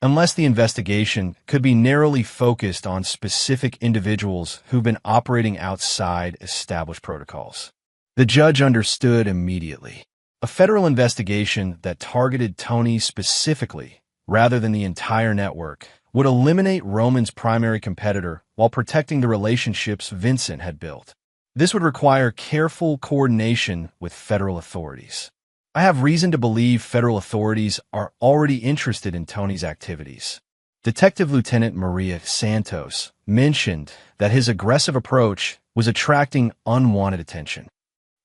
Unless the investigation could be narrowly focused on specific individuals who've been operating outside established protocols. The judge understood immediately. A federal investigation that targeted Tony specifically rather than the entire network, would eliminate Roman's primary competitor while protecting the relationships Vincent had built. This would require careful coordination with federal authorities. I have reason to believe federal authorities are already interested in Tony's activities. Detective Lieutenant Maria Santos mentioned that his aggressive approach was attracting unwanted attention.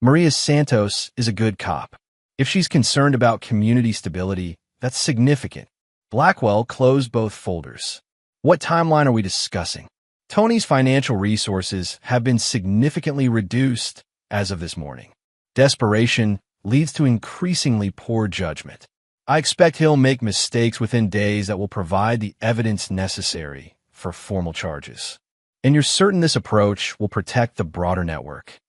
Maria Santos is a good cop. If she's concerned about community stability, that's significant. Blackwell closed both folders. What timeline are we discussing? Tony's financial resources have been significantly reduced as of this morning. Desperation leads to increasingly poor judgment. I expect he'll make mistakes within days that will provide the evidence necessary for formal charges. And you're certain this approach will protect the broader network?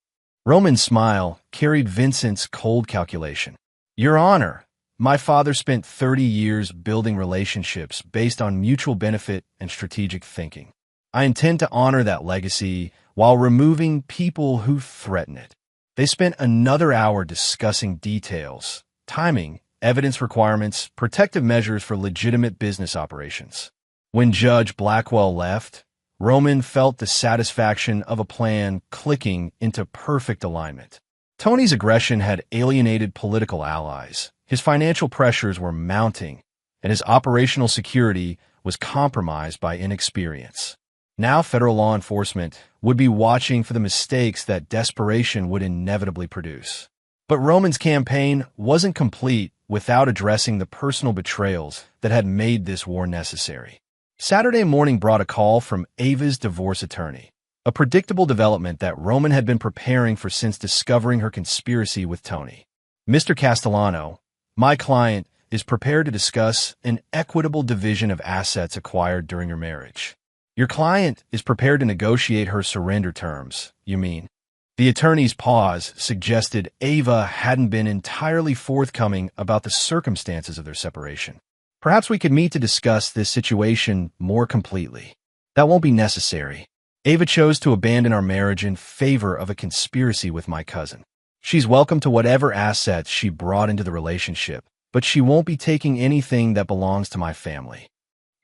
Roman's smile carried Vincent's cold calculation. Your Honor, my father spent 30 years building relationships based on mutual benefit and strategic thinking. I intend to honor that legacy while removing people who threaten it. They spent another hour discussing details, timing, evidence requirements, protective measures for legitimate business operations. When Judge Blackwell left, Roman felt the satisfaction of a plan clicking into perfect alignment. Tony's aggression had alienated political allies, his financial pressures were mounting, and his operational security was compromised by inexperience. Now federal law enforcement would be watching for the mistakes that desperation would inevitably produce. But Roman's campaign wasn't complete without addressing the personal betrayals that had made this war necessary. Saturday morning brought a call from Ava's divorce attorney, a predictable development that Roman had been preparing for since discovering her conspiracy with Tony. Mr. Castellano, my client, is prepared to discuss an equitable division of assets acquired during your marriage. Your client is prepared to negotiate her surrender terms, you mean? The attorney's pause suggested Ava hadn't been entirely forthcoming about the circumstances of their separation. Perhaps we could meet to discuss this situation more completely. That won't be necessary. Ava chose to abandon our marriage in favor of a conspiracy with my cousin. She's welcome to whatever assets she brought into the relationship, but she won't be taking anything that belongs to my family.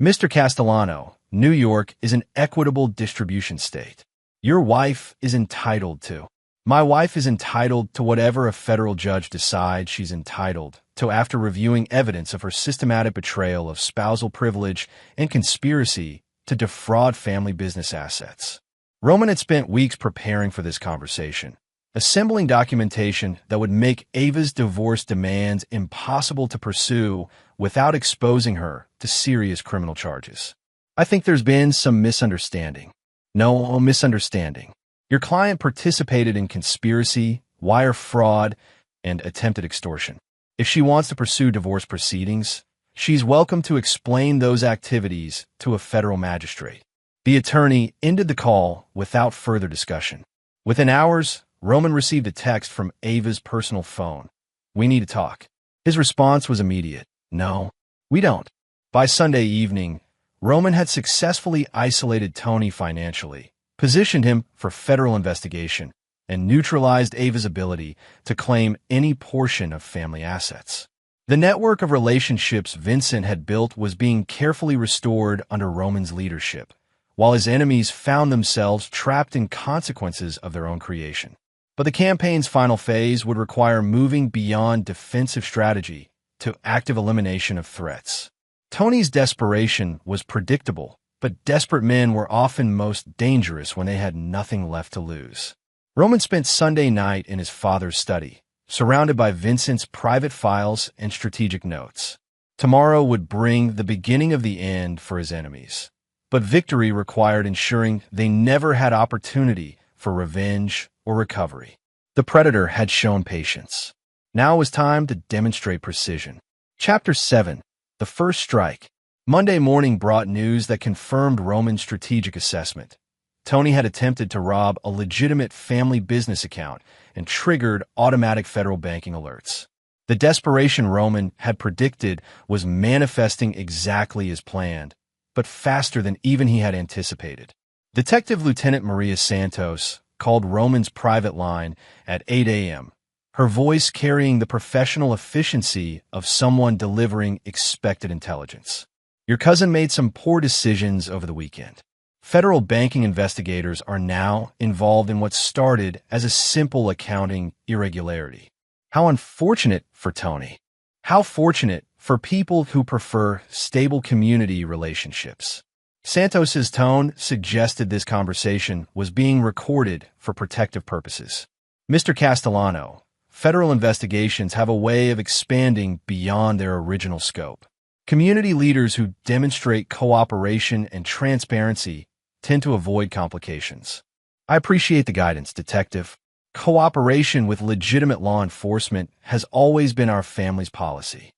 Mr. Castellano, New York is an equitable distribution state. Your wife is entitled to. My wife is entitled to whatever a federal judge decides she's entitled to after reviewing evidence of her systematic betrayal of spousal privilege and conspiracy to defraud family business assets. Roman had spent weeks preparing for this conversation, assembling documentation that would make Ava's divorce demands impossible to pursue without exposing her to serious criminal charges. I think there's been some misunderstanding. No misunderstanding. Your client participated in conspiracy, wire fraud, and attempted extortion. If she wants to pursue divorce proceedings, she's welcome to explain those activities to a federal magistrate. The attorney ended the call without further discussion. Within hours, Roman received a text from Ava's personal phone. We need to talk. His response was immediate. No, we don't. By Sunday evening, Roman had successfully isolated Tony financially, positioned him for federal investigation, and neutralized Ava's ability to claim any portion of family assets. The network of relationships Vincent had built was being carefully restored under Roman's leadership, while his enemies found themselves trapped in consequences of their own creation. But the campaign's final phase would require moving beyond defensive strategy to active elimination of threats. Tony's desperation was predictable, but desperate men were often most dangerous when they had nothing left to lose. Roman spent Sunday night in his father's study, surrounded by Vincent's private files and strategic notes. Tomorrow would bring the beginning of the end for his enemies, but victory required ensuring they never had opportunity for revenge or recovery. The predator had shown patience. Now it was time to demonstrate precision. Chapter 7. The First Strike. Monday morning brought news that confirmed Roman's strategic assessment. Tony had attempted to rob a legitimate family business account and triggered automatic federal banking alerts. The desperation Roman had predicted was manifesting exactly as planned, but faster than even he had anticipated. Detective Lieutenant Maria Santos called Roman's private line at 8 a.m., her voice carrying the professional efficiency of someone delivering expected intelligence. Your cousin made some poor decisions over the weekend. Federal banking investigators are now involved in what started as a simple accounting irregularity. How unfortunate for Tony. How fortunate for people who prefer stable community relationships. Santos's tone suggested this conversation was being recorded for protective purposes. Mr. Castellano, federal investigations have a way of expanding beyond their original scope. Community leaders who demonstrate cooperation and transparency tend to avoid complications. I appreciate the guidance, Detective. Cooperation with legitimate law enforcement has always been our family's policy.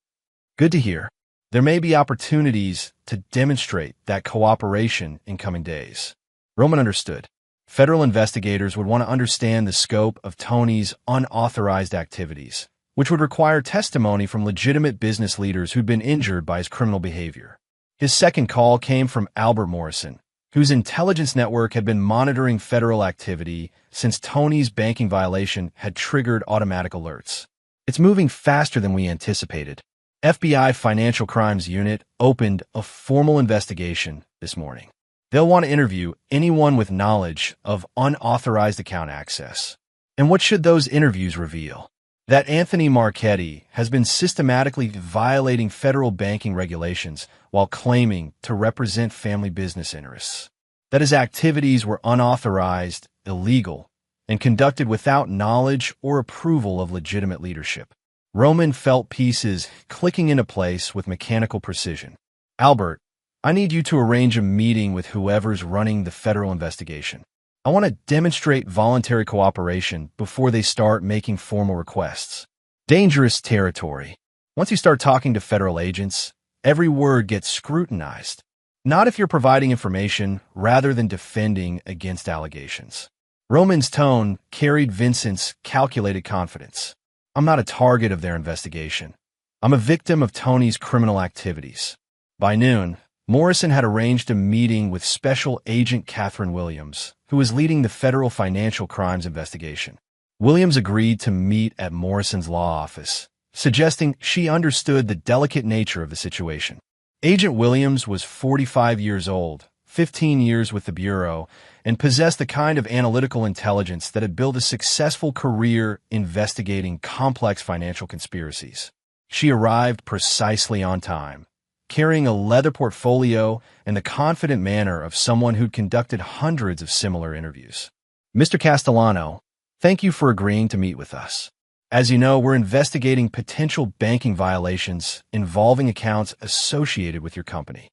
Good to hear. There may be opportunities to demonstrate that cooperation in coming days. Roman understood. Federal investigators would want to understand the scope of Tony's unauthorized activities, which would require testimony from legitimate business leaders who'd been injured by his criminal behavior. His second call came from Albert Morrison, whose intelligence network had been monitoring federal activity since Tony's banking violation had triggered automatic alerts. It's moving faster than we anticipated. FBI Financial Crimes Unit opened a formal investigation this morning. They'll want to interview anyone with knowledge of unauthorized account access. And what should those interviews reveal? That Anthony Marchetti has been systematically violating federal banking regulations while claiming to represent family business interests. That his activities were unauthorized, illegal, and conducted without knowledge or approval of legitimate leadership. Roman felt pieces clicking into place with mechanical precision. Albert, I need you to arrange a meeting with whoever's running the federal investigation. I want to demonstrate voluntary cooperation before they start making formal requests. Dangerous territory. Once you start talking to federal agents, every word gets scrutinized. Not if you're providing information rather than defending against allegations. Roman's tone carried Vincent's calculated confidence. I'm not a target of their investigation. I'm a victim of Tony's criminal activities. By noon, Morrison had arranged a meeting with Special Agent Catherine Williams, who was leading the federal financial crimes investigation. Williams agreed to meet at Morrison's law office, suggesting she understood the delicate nature of the situation. Agent Williams was 45 years old, 15 years with the Bureau, and possessed the kind of analytical intelligence that had built a successful career investigating complex financial conspiracies. She arrived precisely on time, carrying a leather portfolio and the confident manner of someone who'd conducted hundreds of similar interviews. Mr. Castellano, thank you for agreeing to meet with us. As you know, we're investigating potential banking violations involving accounts associated with your company.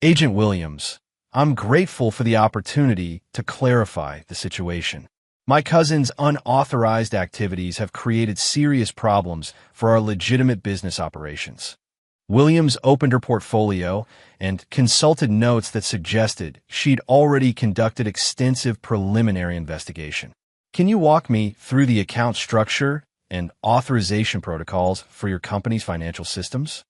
Agent Williams, I'm grateful for the opportunity to clarify the situation. My cousin's unauthorized activities have created serious problems for our legitimate business operations. Williams opened her portfolio and consulted notes that suggested she'd already conducted extensive preliminary investigation. Can you walk me through the account structure and authorization protocols for your company's financial systems?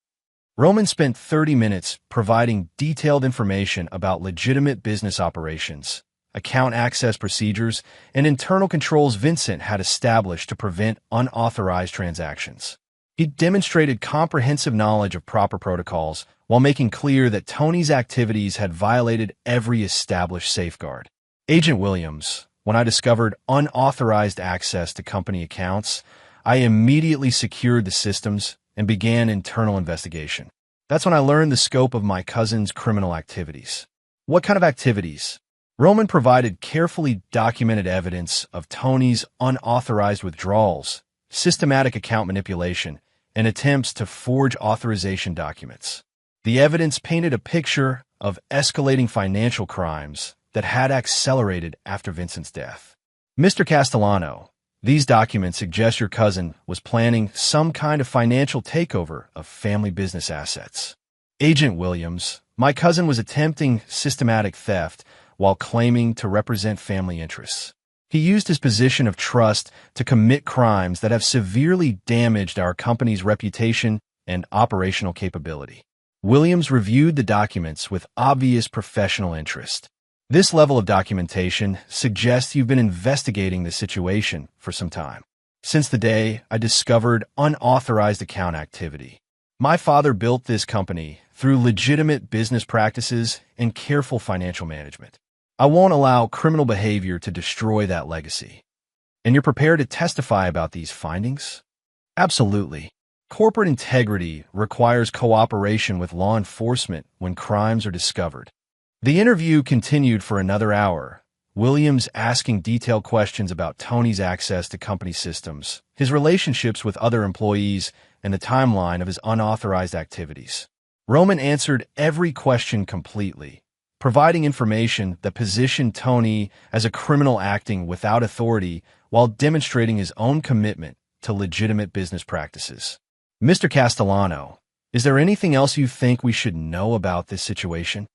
Roman spent 30 minutes providing detailed information about legitimate business operations, account access procedures, and internal controls Vincent had established to prevent unauthorized transactions. He demonstrated comprehensive knowledge of proper protocols while making clear that Tony's activities had violated every established safeguard. Agent Williams, when I discovered unauthorized access to company accounts, I immediately secured the systems and began internal investigation. That's when I learned the scope of my cousin's criminal activities. What kind of activities? Roman provided carefully documented evidence of Tony's unauthorized withdrawals, systematic account manipulation, and attempts to forge authorization documents. The evidence painted a picture of escalating financial crimes that had accelerated after Vincent's death. Mr. Castellano, these documents suggest your cousin was planning some kind of financial takeover of family business assets. Agent Williams, my cousin was attempting systematic theft while claiming to represent family interests. He used his position of trust to commit crimes that have severely damaged our company's reputation and operational capability. Williams reviewed the documents with obvious professional interest. This level of documentation suggests you've been investigating the situation for some time. since the day I discovered unauthorized account activity. My father built this company through legitimate business practices and careful financial management. I won't allow criminal behavior to destroy that legacy. And you're prepared to testify about these findings? Absolutely. Corporate integrity requires cooperation with law enforcement when crimes are discovered. The interview continued for another hour, Williams asking detailed questions about Tony's access to company systems, his relationships with other employees, and the timeline of his unauthorized activities. Roman answered every question completely, providing information that positioned Tony as a criminal acting without authority while demonstrating his own commitment to legitimate business practices. Mr. Castellano, is there anything else you think we should know about this situation?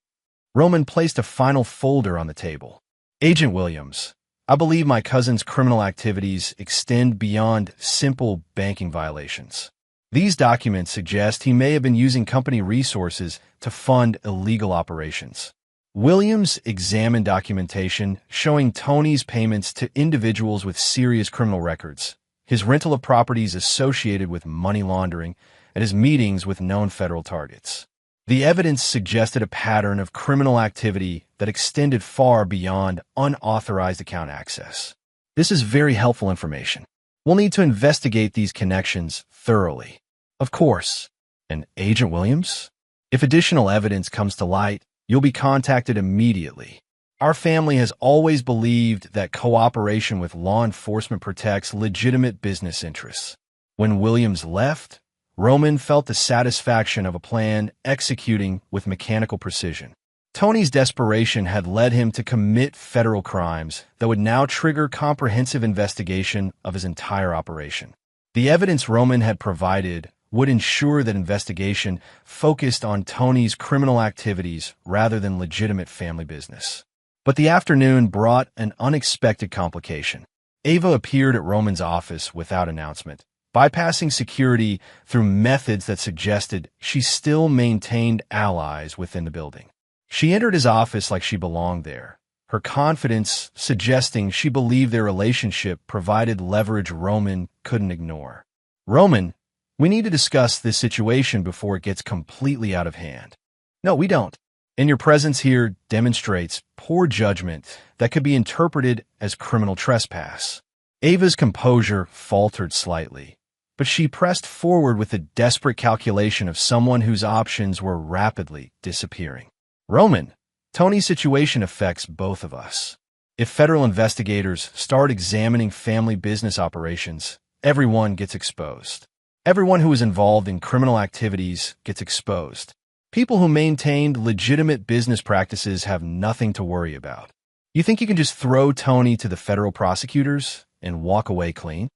Roman placed a final folder on the table. Agent Williams, I believe my cousin's criminal activities extend beyond simple banking violations. These documents suggest he may have been using company resources to fund illegal operations. Williams examined documentation showing Tony's payments to individuals with serious criminal records, his rental of properties associated with money laundering, and his meetings with known federal targets. The evidence suggested a pattern of criminal activity that extended far beyond unauthorized account access. This is very helpful information. We'll need to investigate these connections thoroughly. Of course. And Agent Williams? If additional evidence comes to light, you'll be contacted immediately. Our family has always believed that cooperation with law enforcement protects legitimate business interests. When Williams left, Roman felt the satisfaction of a plan executing with mechanical precision. Tony's desperation had led him to commit federal crimes that would now trigger comprehensive investigation of his entire operation. The evidence Roman had provided would ensure that investigation focused on Tony's criminal activities rather than legitimate family business. But the afternoon brought an unexpected complication. Ava appeared at Roman's office without announcement, bypassing security through methods that suggested she still maintained allies within the building. She entered his office like she belonged there, her confidence suggesting she believed their relationship provided leverage Roman couldn't ignore. Roman, we need to discuss this situation before it gets completely out of hand. No, we don't. And your presence here demonstrates poor judgment that could be interpreted as criminal trespass. Ava's composure faltered slightly, but she pressed forward with the desperate calculation of someone whose options were rapidly disappearing. Roman, Tony's situation affects both of us. If federal investigators start examining family business operations, everyone gets exposed. Everyone who is involved in criminal activities gets exposed. People who maintained legitimate business practices have nothing to worry about. You think you can just throw Tony to the federal prosecutors and walk away clean?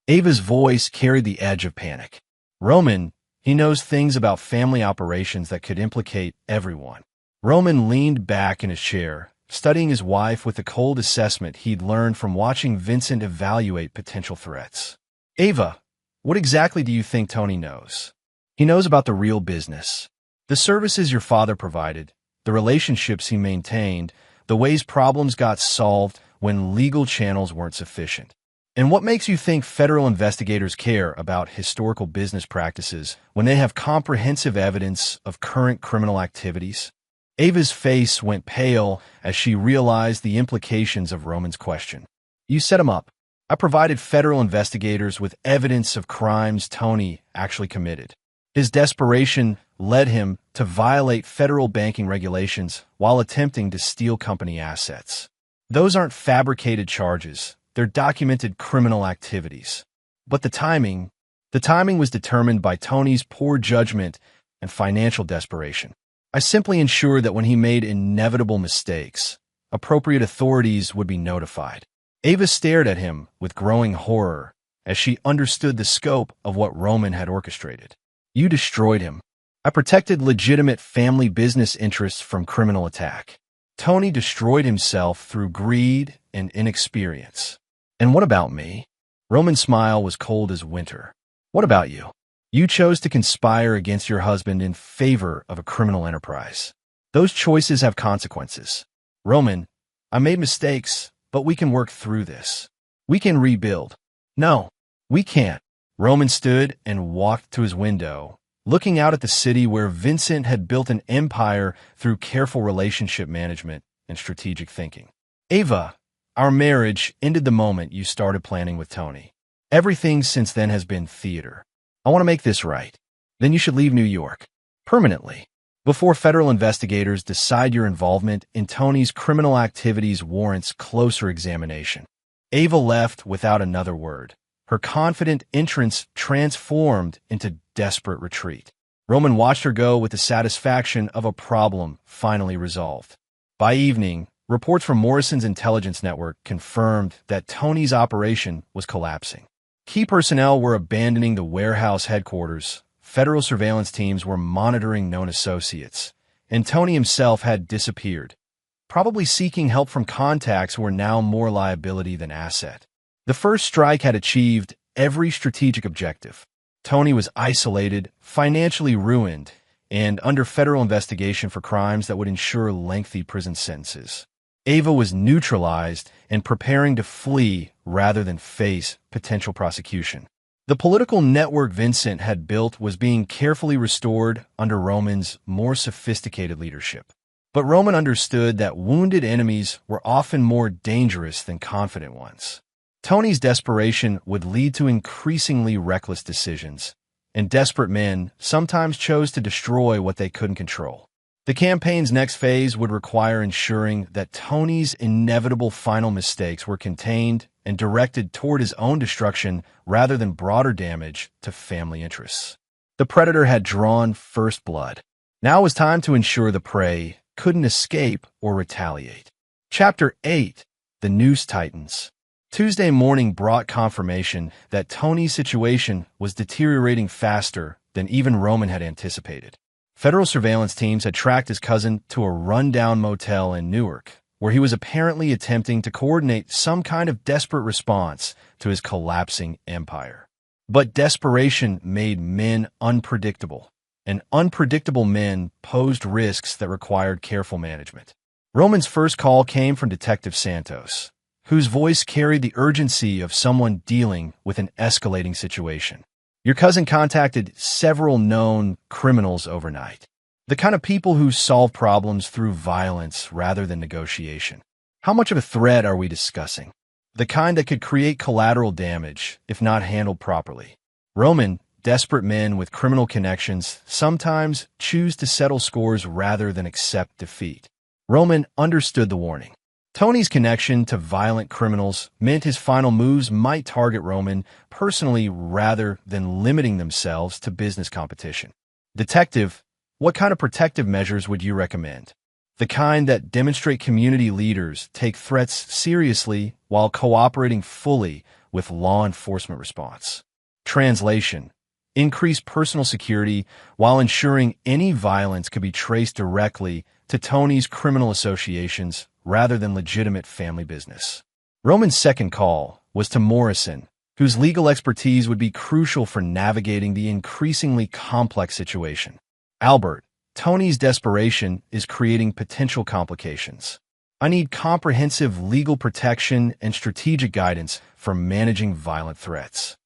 Ava's voice carried the edge of panic. Roman, he knows things about family operations that could implicate everyone. Roman leaned back in his chair, studying his wife with the cold assessment he'd learned from watching Vincent evaluate potential threats. Ava, what exactly do you think Tony knows? He knows about the real business. The services your father provided, the relationships he maintained, the ways problems got solved when legal channels weren't sufficient. And what makes you think federal investigators care about historical business practices when they have comprehensive evidence of current criminal activities? Ava's face went pale as she realized the implications of Roman's question. You set him up. I provided federal investigators with evidence of crimes Tony actually committed. His desperation led him to violate federal banking regulations while attempting to steal company assets. Those aren't fabricated charges. They're documented criminal activities. But the timing was determined by Tony's poor judgment and financial desperation. I simply ensured that when he made inevitable mistakes, appropriate authorities would be notified. Ava stared at him with growing horror as she understood the scope of what Roman had orchestrated. You destroyed him. I protected legitimate family business interests from criminal attack. Tony destroyed himself through greed and inexperience. And what about me? Roman's smile was cold as winter. What about you? You chose to conspire against your husband in favor of a criminal enterprise. Those choices have consequences. Roman, I made mistakes, but we can work through this. We can rebuild. No, We can't. Roman stood and walked to his window, looking out at the city where Vincent had built an empire through careful relationship management and strategic thinking. Ava, our marriage ended the moment you started planning with Tony. Everything since then has been theater. I want to make this right. Then you should leave New York. Permanently. Before federal investigators decide your involvement in Tony's criminal activities warrants closer examination. Ava left without another word. Her confident entrance transformed into desperate retreat. Roman watched her go with the satisfaction of a problem finally resolved. By evening, reports from Morrison's intelligence network confirmed that Tony's operation was collapsing. Key personnel were abandoning the warehouse headquarters, federal surveillance teams were monitoring known associates, and Tony himself had disappeared, probably seeking help from contacts who were now more liability than asset. The first strike had achieved every strategic objective. Tony was isolated, financially ruined, and under federal investigation for crimes that would ensure lengthy prison sentences. Ava was neutralized and preparing to flee rather than face potential prosecution. The political network Vincent had built was being carefully restored under Roman's more sophisticated leadership. But Roman understood that wounded enemies were often more dangerous than confident ones. Tony's desperation would lead to increasingly reckless decisions, and desperate men sometimes chose to destroy what they couldn't control. The campaign's next phase would require ensuring that Tony's inevitable final mistakes were contained and directed toward his own destruction rather than broader damage to family interests. The predator had drawn first blood. Now it was time to ensure the prey couldn't escape or retaliate. Chapter 8: The Noose Tightens. Tuesday morning brought confirmation that Tony's situation was deteriorating faster than even Roman had anticipated. Federal surveillance teams had tracked his cousin to a rundown motel in Newark, where he was apparently attempting to coordinate some kind of desperate response to his collapsing empire. But desperation made men unpredictable, and unpredictable men posed risks that required careful management. Roman's first call came from Detective Santos, whose voice carried the urgency of someone dealing with an escalating situation. Your cousin contacted several known criminals overnight. The kind of people who solve problems through violence rather than negotiation. How much of a threat are we discussing? The kind that could create collateral damage if not handled properly. Roman, desperate men with criminal connections sometimes choose to settle scores rather than accept defeat. Roman understood the warning. Tony's connection to violent criminals meant his final moves might target Roman personally rather than limiting themselves to business competition. Detective, what kind of protective measures would you recommend? The kind that demonstrate community leaders take threats seriously while cooperating fully with law enforcement response. Translation: increase personal security while ensuring any violence could be traced directly to Tony's criminal associations rather than legitimate family business. Roman's second call was to Morrison, whose legal expertise would be crucial for navigating the increasingly complex situation. Albert, Tony's desperation is creating potential complications. I need comprehensive legal protection and strategic guidance for managing violent threats.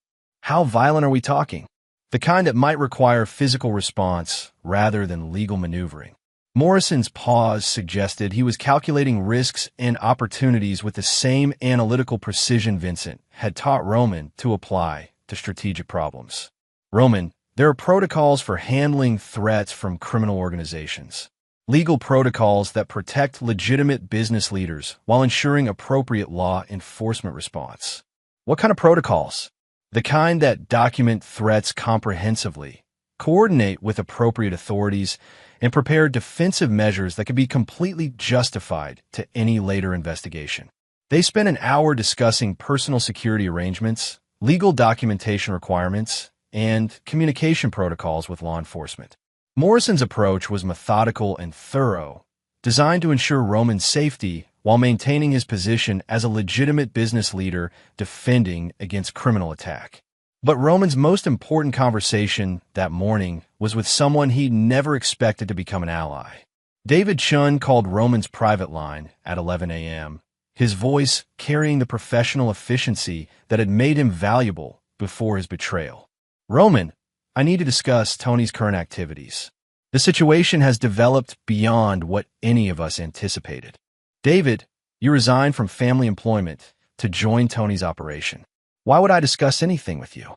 How violent are we talking? The kind that might require physical response rather than legal maneuvering. Morrison's pause suggested he was calculating risks and opportunities with the same analytical precision Vincent had taught Roman to apply to strategic problems. Roman, there are protocols for handling threats from criminal organizations. Legal protocols that protect legitimate business leaders while ensuring appropriate law enforcement response. What kind of protocols? The kind that document threats comprehensively, coordinate with appropriate authorities, and prepare defensive measures that can be completely justified to any later investigation. They spent an hour discussing personal security arrangements, legal documentation requirements, and communication protocols with law enforcement. Morrison's approach was methodical and thorough, designed to ensure Roman's safety while maintaining his position as a legitimate business leader defending against criminal attack. But Roman's most important conversation that morning was with someone he'd never expected to become an ally. David Chun called Roman's private line at 11 a.m., his voice carrying the professional efficiency that had made him valuable before his betrayal. Roman, I need to discuss Tony's current activities. The situation has developed beyond what any of us anticipated. David, you resigned from family employment to join Tony's operation. Why would I discuss anything with you?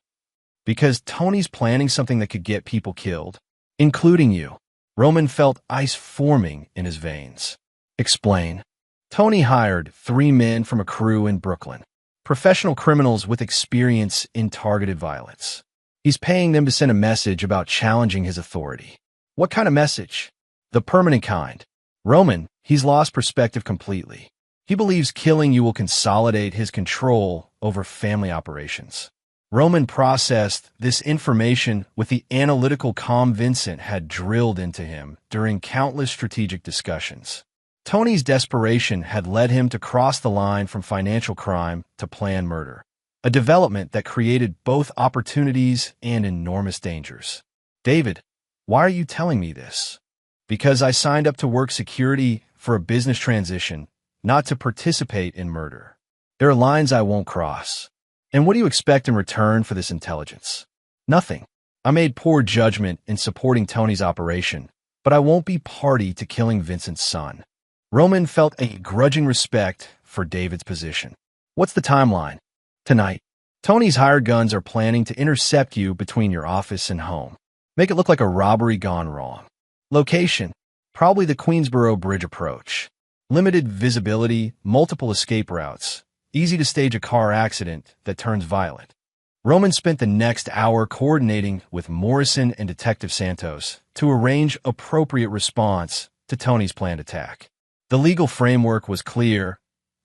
Because Tony's planning something that could get people killed, including you. Roman felt ice forming in his veins. Explain. Tony hired 3 men from a crew in Brooklyn, professional criminals with experience in targeted violence. He's paying them to send a message about challenging his authority. What kind of message? The permanent kind. Roman, he's lost perspective completely. He believes killing you will consolidate his control over family operations. Roman processed this information with the analytical calm Vincent had drilled into him during countless strategic discussions. Tony's desperation had led him to cross the line from financial crime to planned murder, a development that created both opportunities and enormous dangers. David, why are you telling me this? Because I signed up to work security for a business transition, not to participate in murder. There are lines I won't cross. And what do you expect in return for this intelligence? Nothing. I made poor judgment in supporting Tony's operation, but I won't be party to killing Vincent's son. Roman felt a grudging respect for David's position. What's the timeline? Tonight. Tony's hired guns are planning to intercept you between your office and home. Make it look like a robbery gone wrong. Location, probably the Queensboro Bridge approach. Limited visibility, multiple escape routes. Easy to stage a car accident that turns violent. Roman spent the next hour coordinating with Morrison and Detective Santos to arrange appropriate response to Tony's planned attack. The legal framework was clear.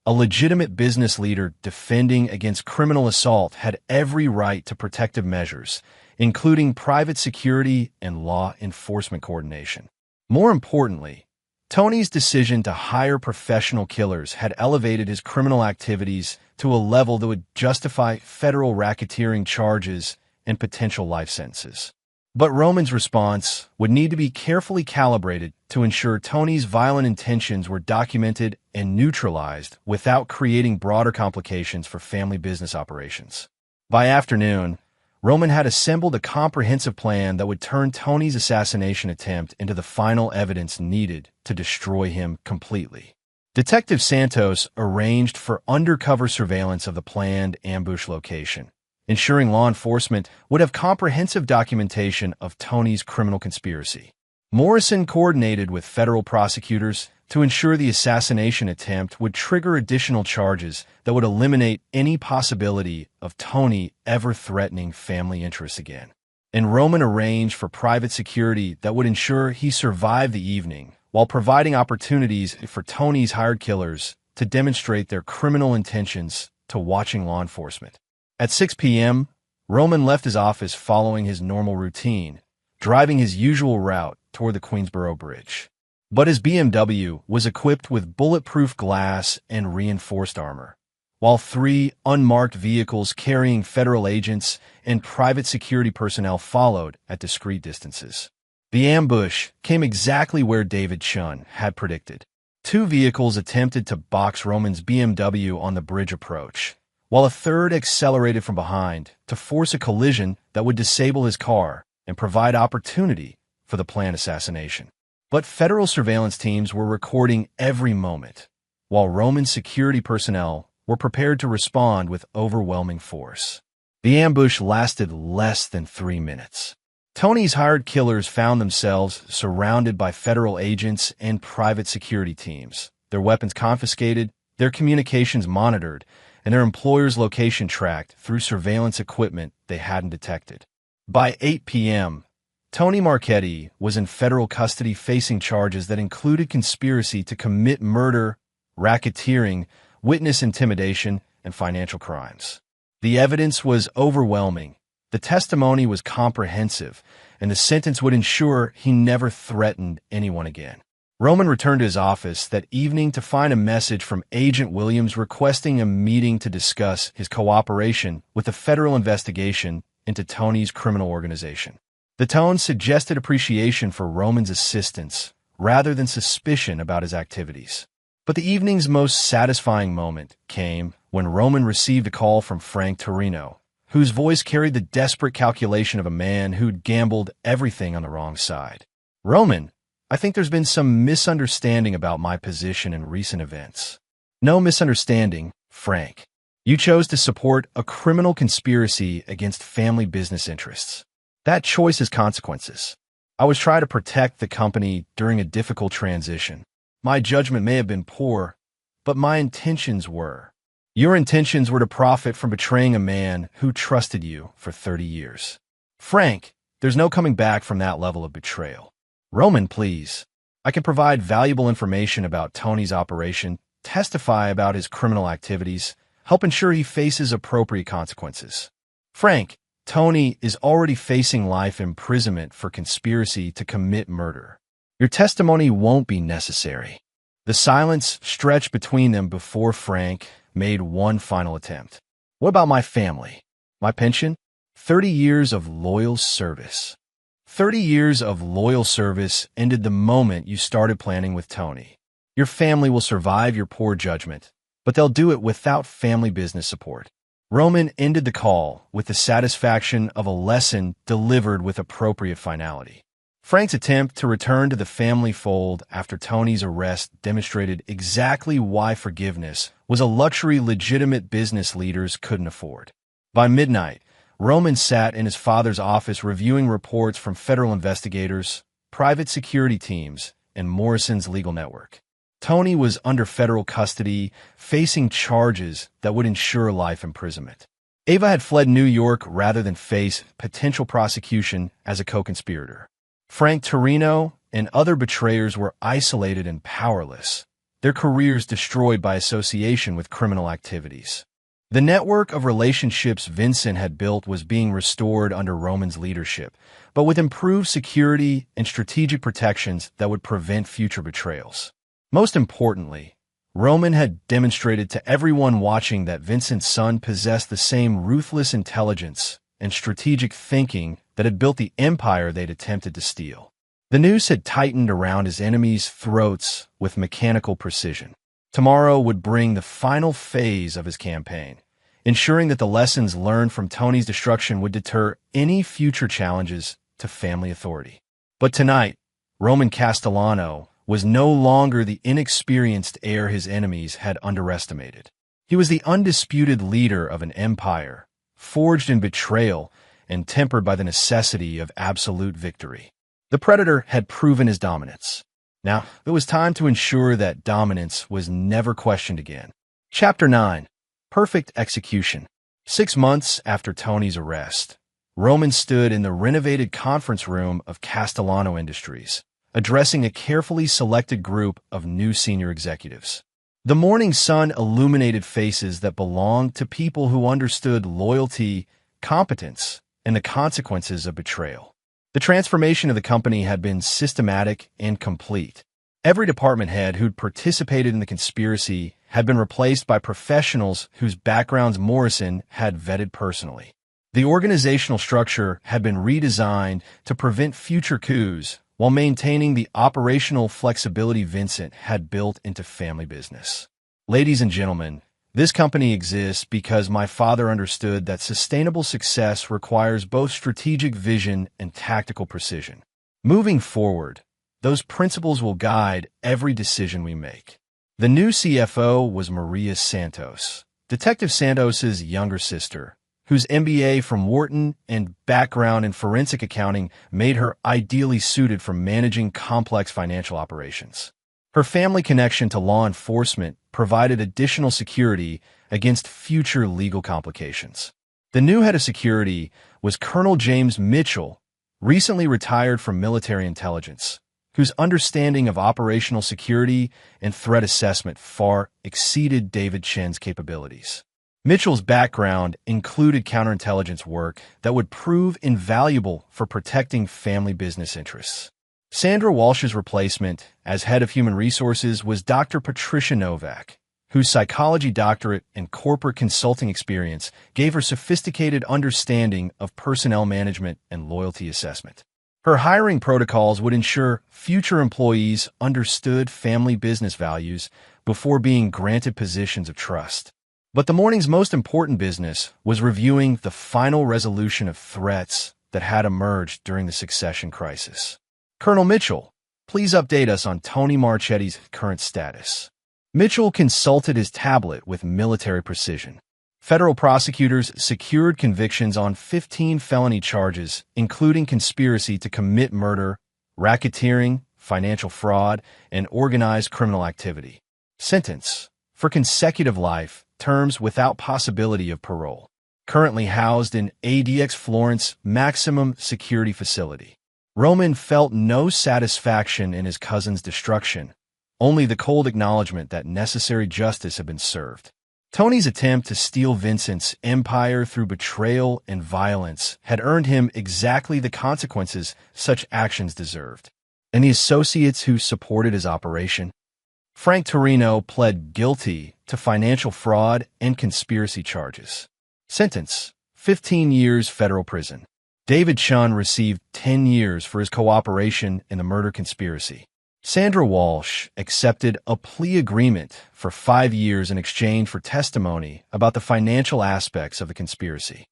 A legitimate business leader defending against criminal assault had every right to protective measures, including private security and law enforcement coordination. More importantly, Tony's decision to hire professional killers had elevated his criminal activities to a level that would justify federal racketeering charges and potential life sentences. But Roman's response would need to be carefully calibrated to ensure Tony's violent intentions were documented and neutralized without creating broader complications for family business operations. By afternoon, Roman had assembled a comprehensive plan that would turn Tony's assassination attempt into the final evidence needed to destroy him completely. Detective Santos arranged for undercover surveillance of the planned ambush location, ensuring law enforcement would have comprehensive documentation of Tony's criminal conspiracy. Morrison coordinated with federal prosecutors to ensure the assassination attempt would trigger additional charges that would eliminate any possibility of Tony ever threatening family interests again. And Roman arranged for private security that would ensure he survived the evening, while providing opportunities for Tony's hired killers to demonstrate their criminal intentions to watching law enforcement. At 6 p.m., Roman left his office following his normal routine, driving his usual route toward the Queensboro Bridge. But his BMW was equipped with bulletproof glass and reinforced armor, while 3 unmarked vehicles carrying federal agents and private security personnel followed at discreet distances. The ambush came exactly where David Chun had predicted. 2 vehicles attempted to box Roman's BMW on the bridge approach, while a third accelerated from behind to force a collision that would disable his car and provide opportunity for the planned assassination. But federal surveillance teams were recording every moment, while Roman security personnel were prepared to respond with overwhelming force. The ambush lasted less than 3 minutes. Tony's hired killers found themselves surrounded by federal agents and private security teams, their weapons confiscated, their communications monitored, and their employer's location tracked through surveillance equipment they hadn't detected. By 8 p.m., Tony Marchetti was in federal custody facing charges that included conspiracy to commit murder, racketeering, witness intimidation, and financial crimes. The evidence was overwhelming, the testimony was comprehensive, and the sentence would ensure he never threatened anyone again. Roman returned to his office that evening to find a message from Agent Williams requesting a meeting to discuss his cooperation with the federal investigation into Tony's criminal organization. The tone suggested appreciation for Roman's assistance rather than suspicion about his activities. But the evening's most satisfying moment came when Roman received a call from Frank Torino, whose voice carried the desperate calculation of a man who'd gambled everything on the wrong side. "Roman, I think there's been some misunderstanding about my position in recent events." "No misunderstanding, Frank. You chose to support a criminal conspiracy against family business interests. That choice has consequences. I was trying to protect the company during a difficult transition. My judgment may have been poor, but my intentions were. Your intentions were to profit from betraying a man who trusted you for 30 years. Frank, there's no coming back from that level of betrayal. Roman, please. I can provide valuable information about Tony's operation, testify about his criminal activities, help ensure he faces appropriate consequences. Frank, Tony is already facing life imprisonment for conspiracy to commit murder. Your testimony won't be necessary." The silence stretched between them before Frank made one final attempt. "What about my family? My pension? 30 years of loyal service." 30 years of loyal service ended the moment you started planning with Tony. Your family will survive your poor judgment, but they'll do it without family business support. Roman ended the call with the satisfaction of a lesson delivered with appropriate finality. Frank's attempt to return to the family fold after Tony's arrest demonstrated exactly why forgiveness was a luxury legitimate business leaders couldn't afford. By midnight, Roman sat in his father's office reviewing reports from federal investigators, private security teams, and Morrison's legal network. Tony was under federal custody, facing charges that would ensure life imprisonment. Ava had fled New York rather than face potential prosecution as a co-conspirator. Frank Torino and other betrayers were isolated and powerless, their careers destroyed by association with criminal activities. The network of relationships Vincent had built was being restored under Roman's leadership, but with improved security and strategic protections that would prevent future betrayals. Most importantly, Roman had demonstrated to everyone watching that Vincent's son possessed the same ruthless intelligence and strategic thinking that had built the empire they'd attempted to steal. The noose had tightened around his enemies' throats with mechanical precision. Tomorrow would bring the final phase of his campaign, ensuring that the lessons learned from Tony's destruction would deter any future challenges to family authority. But tonight, Roman Castellano was no longer the inexperienced heir his enemies had underestimated. He was the undisputed leader of an empire, forged in betrayal and tempered by the necessity of absolute victory. The Predator had proven his dominance. Now, it was time to ensure that dominance was never questioned again. Chapter 9. Perfect Execution. 6 months after Tony's arrest, Roman stood in the renovated conference room of Castellano Industries, addressing a carefully selected group of new senior executives. The morning sun illuminated faces that belonged to people who understood loyalty, competence, and the consequences of betrayal. The transformation of the company had been systematic and complete. Every department head who'd participated in the conspiracy had been replaced by professionals whose backgrounds Morrison had vetted personally. The organizational structure had been redesigned to prevent future coups while maintaining the operational flexibility Vincent had built into family business. Ladies and gentlemen, this company exists because my father understood that sustainable success requires both strategic vision and tactical precision. Moving forward, those principles will guide every decision we make. The new CFO was Maria Santos, Detective Santos's younger sister, whose MBA from Wharton and background in forensic accounting made her ideally suited for managing complex financial operations. Her family connection to law enforcement provided additional security against future legal complications. The new head of security was Colonel James Mitchell, recently retired from military intelligence, whose understanding of operational security and threat assessment far exceeded David Chen's capabilities. Mitchell's background included counterintelligence work that would prove invaluable for protecting family business interests. Sandra Walsh's replacement as head of human resources was Dr. Patricia Novak, whose psychology doctorate and corporate consulting experience gave her sophisticated understanding of personnel management and loyalty assessment. Her hiring protocols would ensure future employees understood family business values before being granted positions of trust. But the morning's most important business was reviewing the final resolution of threats that had emerged during the succession crisis. Colonel Mitchell, please update us on Tony Marchetti's current status. Mitchell consulted his tablet with military precision. Federal prosecutors secured convictions on 15 felony charges, including conspiracy to commit murder, racketeering, financial fraud, and organized criminal activity. Sentence: for consecutive life terms without possibility of parole. Currently housed in ADX Florence Maximum Security Facility. Roman felt no satisfaction in his cousin's destruction, only the cold acknowledgement that necessary justice had been served. Tony's attempt to steal Vincent's empire through betrayal and violence had earned him exactly the consequences such actions deserved. And the associates who supported his operation? Frank Torino pled guilty to financial fraud and conspiracy charges. Sentence: 15 years federal prison. David Chun received 10 years for his cooperation in the murder conspiracy. Sandra Walsh accepted a plea agreement for 5 years in exchange for testimony about the financial aspects of the conspiracy.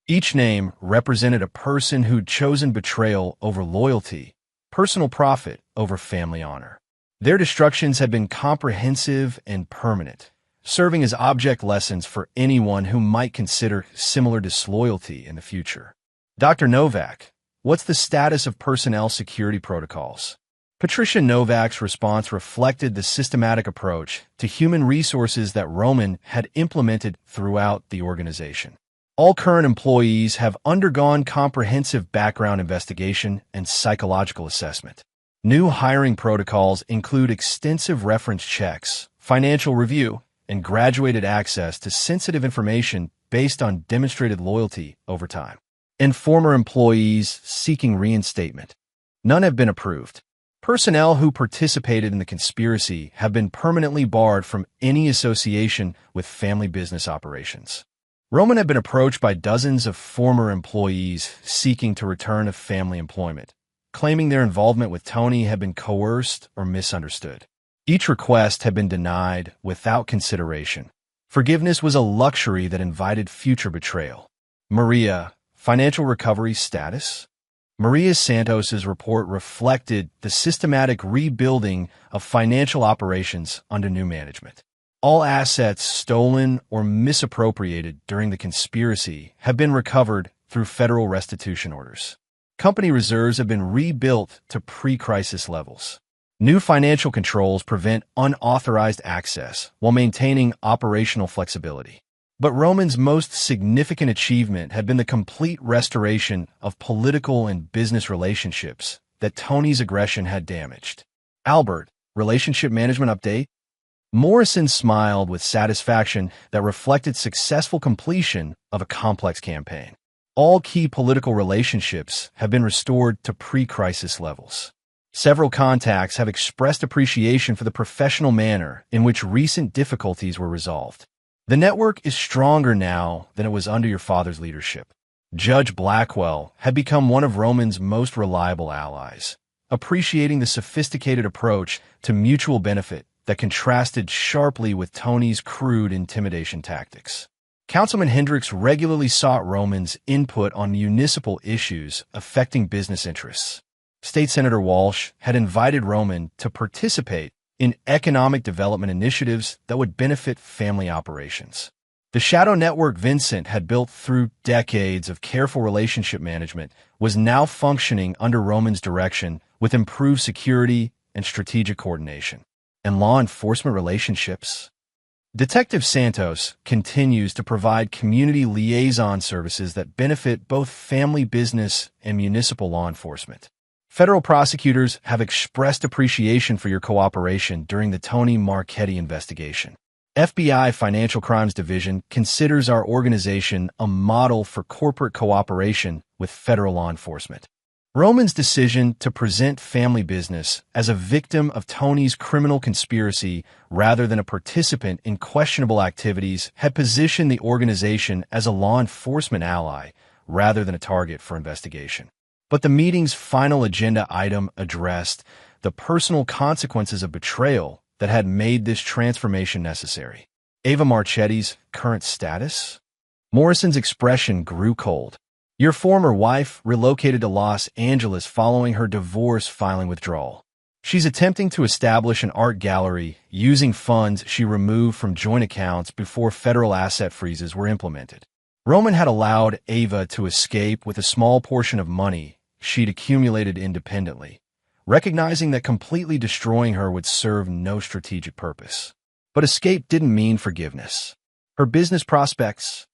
Each name represented a person who'd chosen betrayal over loyalty, personal profit over family honor. Their destructions had been comprehensive and permanent, serving as object lessons for anyone who might consider similar disloyalty in the future. Dr. Novak, what's the status of personnel security protocols? Patricia Novak's response reflected the systematic approach to human resources that Roman had implemented throughout the organization. All current employees have undergone comprehensive background investigation and psychological assessment. New hiring protocols include extensive reference checks, financial review, and graduated access to sensitive information based on demonstrated loyalty over time. And former employees seeking reinstatement. None have been approved. Personnel who participated in the conspiracy have been permanently barred from any association with family business operations. Roman had been approached by dozens of former employees seeking to return to family employment, claiming their involvement with Tony had been coerced or misunderstood. Each request had been denied without consideration. Forgiveness was a luxury that invited future betrayal. Maria, financial recovery status? Maria Santos's report reflected the systematic rebuilding of financial operations under new management. All assets stolen or misappropriated during the conspiracy have been recovered through federal restitution orders. Company reserves have been rebuilt to pre-crisis levels. New financial controls prevent unauthorized access while maintaining operational flexibility. But Roman's most significant achievement had been the complete restoration of political and business relationships that Tony's aggression had damaged. Albert, relationship management update? Morrison smiled with satisfaction that reflected successful completion of a complex campaign. All key political relationships have been restored to pre-crisis levels. Several contacts have expressed appreciation for the professional manner in which recent difficulties were resolved. The network is stronger now than it was under your father's leadership. Judge Blackwell had become one of Roman's most reliable allies, appreciating the sophisticated approach to mutual benefit that contrasted sharply with Tony's crude intimidation tactics. Councilman Hendricks regularly sought Roman's input on municipal issues affecting business interests. State Senator Walsh had invited Roman to participate in economic development initiatives that would benefit family operations. The shadow network Vincent had built through decades of careful relationship management was now functioning under Roman's direction with improved security and strategic coordination. And law enforcement relationships? Detective Santos continues to provide community liaison services that benefit both family business and municipal law enforcement. Federal prosecutors have expressed appreciation for your cooperation during the Tony Marchetti investigation. FBI Financial Crimes Division considers our organization a model for corporate cooperation with federal law enforcement. Roman's decision to present family business as a victim of Tony's criminal conspiracy rather than a participant in questionable activities had positioned the organization as a law enforcement ally rather than a target for investigation. But the meeting's final agenda item addressed the personal consequences of betrayal that had made this transformation necessary. Ava Marchetti's current status? Morrison's expression grew cold. Your former wife relocated to Los Angeles following her divorce filing withdrawal. She's attempting to establish an art gallery using funds she removed from joint accounts before federal asset freezes were implemented. Roman had allowed Ava to escape with a small portion of money she'd accumulated independently, recognizing that completely destroying her would serve no strategic purpose. But escape didn't mean forgiveness. Her business prospects?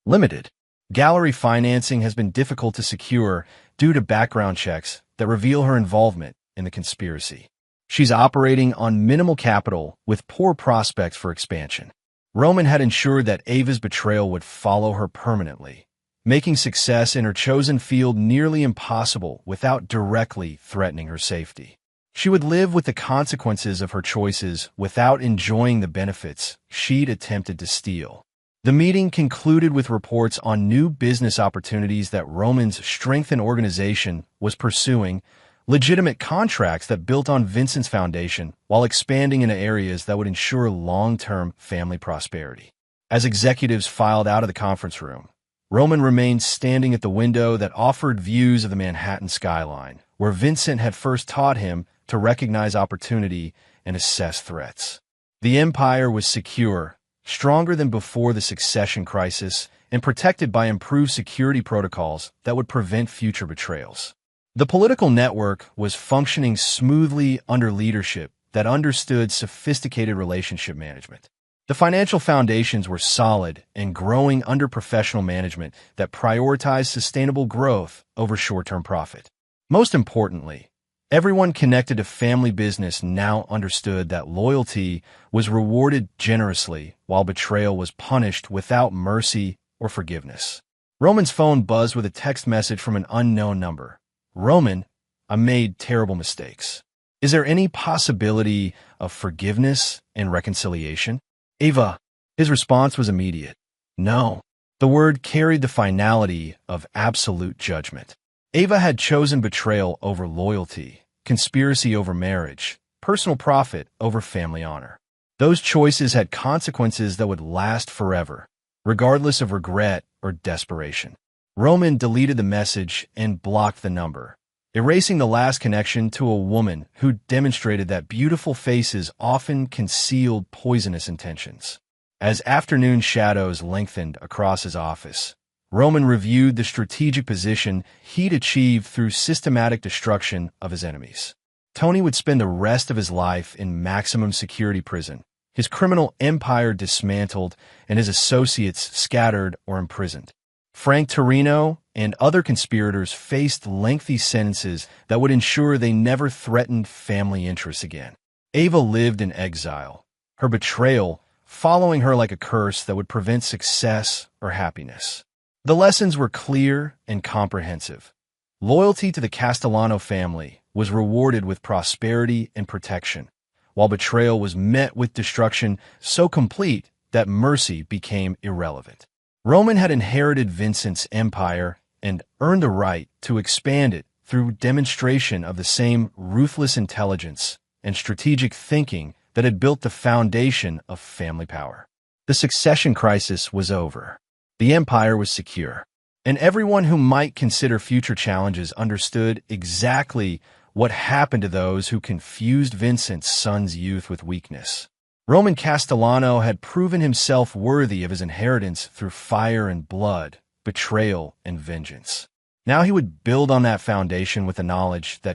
Limited. Gallery financing has been difficult to secure due to background checks that reveal her involvement in the conspiracy. She's operating on minimal capital with poor prospects for expansion. Roman had ensured that Ava's betrayal would follow her permanently, making success in her chosen field nearly impossible without directly threatening her safety. She would live with the consequences of her choices without enjoying the benefits she'd attempted to steal. The meeting concluded with reports on new business opportunities that Roman's strengthened organization was pursuing, legitimate contracts that built on Vincent's foundation while expanding into areas that would ensure long-term family prosperity. As executives filed out of the conference room, Roman remained standing at the window that offered views of the Manhattan skyline, where Vincent had first taught him to recognize opportunity and assess threats. The empire was secure, stronger than before the succession crisis, and protected by improved security protocols that would prevent future betrayals. The political network was functioning smoothly under leadership that understood sophisticated relationship management. The financial foundations were solid and growing under professional management that prioritized sustainable growth over short-term profit. Most importantly, everyone connected to family business now understood that loyalty was rewarded generously while betrayal was punished without mercy or forgiveness. Roman's phone buzzed with a text message from an unknown number. Roman, I made terrible mistakes. Is there any possibility of forgiveness and reconciliation? Ava. His response was immediate. No. The word carried the finality of absolute judgment. Ava had chosen betrayal over loyalty, conspiracy over marriage, personal profit over family honor. Those choices had consequences that would last forever, regardless of regret or desperation. Roman deleted the message and blocked the number, erasing the last connection to a woman who demonstrated that beautiful faces often concealed poisonous intentions. As afternoon shadows lengthened across his office, Roman reviewed the strategic position he'd achieved through systematic destruction of his enemies. Tony would spend the rest of his life in maximum security prison, his criminal empire dismantled and his associates scattered or imprisoned. Frank Torino and other conspirators faced lengthy sentences that would ensure they never threatened family interests again. Ava lived in exile, her betrayal following her like a curse that would prevent success or happiness. The lessons were clear and comprehensive. Loyalty to the Castellano family was rewarded with prosperity and protection, while betrayal was met with destruction so complete that mercy became irrelevant. Roman had inherited Vincent's empire and earned the right to expand it through demonstration of the same ruthless intelligence and strategic thinking that had built the foundation of family power. The succession crisis was over. The empire was secure, and everyone who might consider future challenges understood exactly what happened to those who confused Vincent's son's youth with weakness. Roman Castellano had proven himself worthy of his inheritance through fire and blood, betrayal and vengeance. Now he would build on that foundation with the knowledge that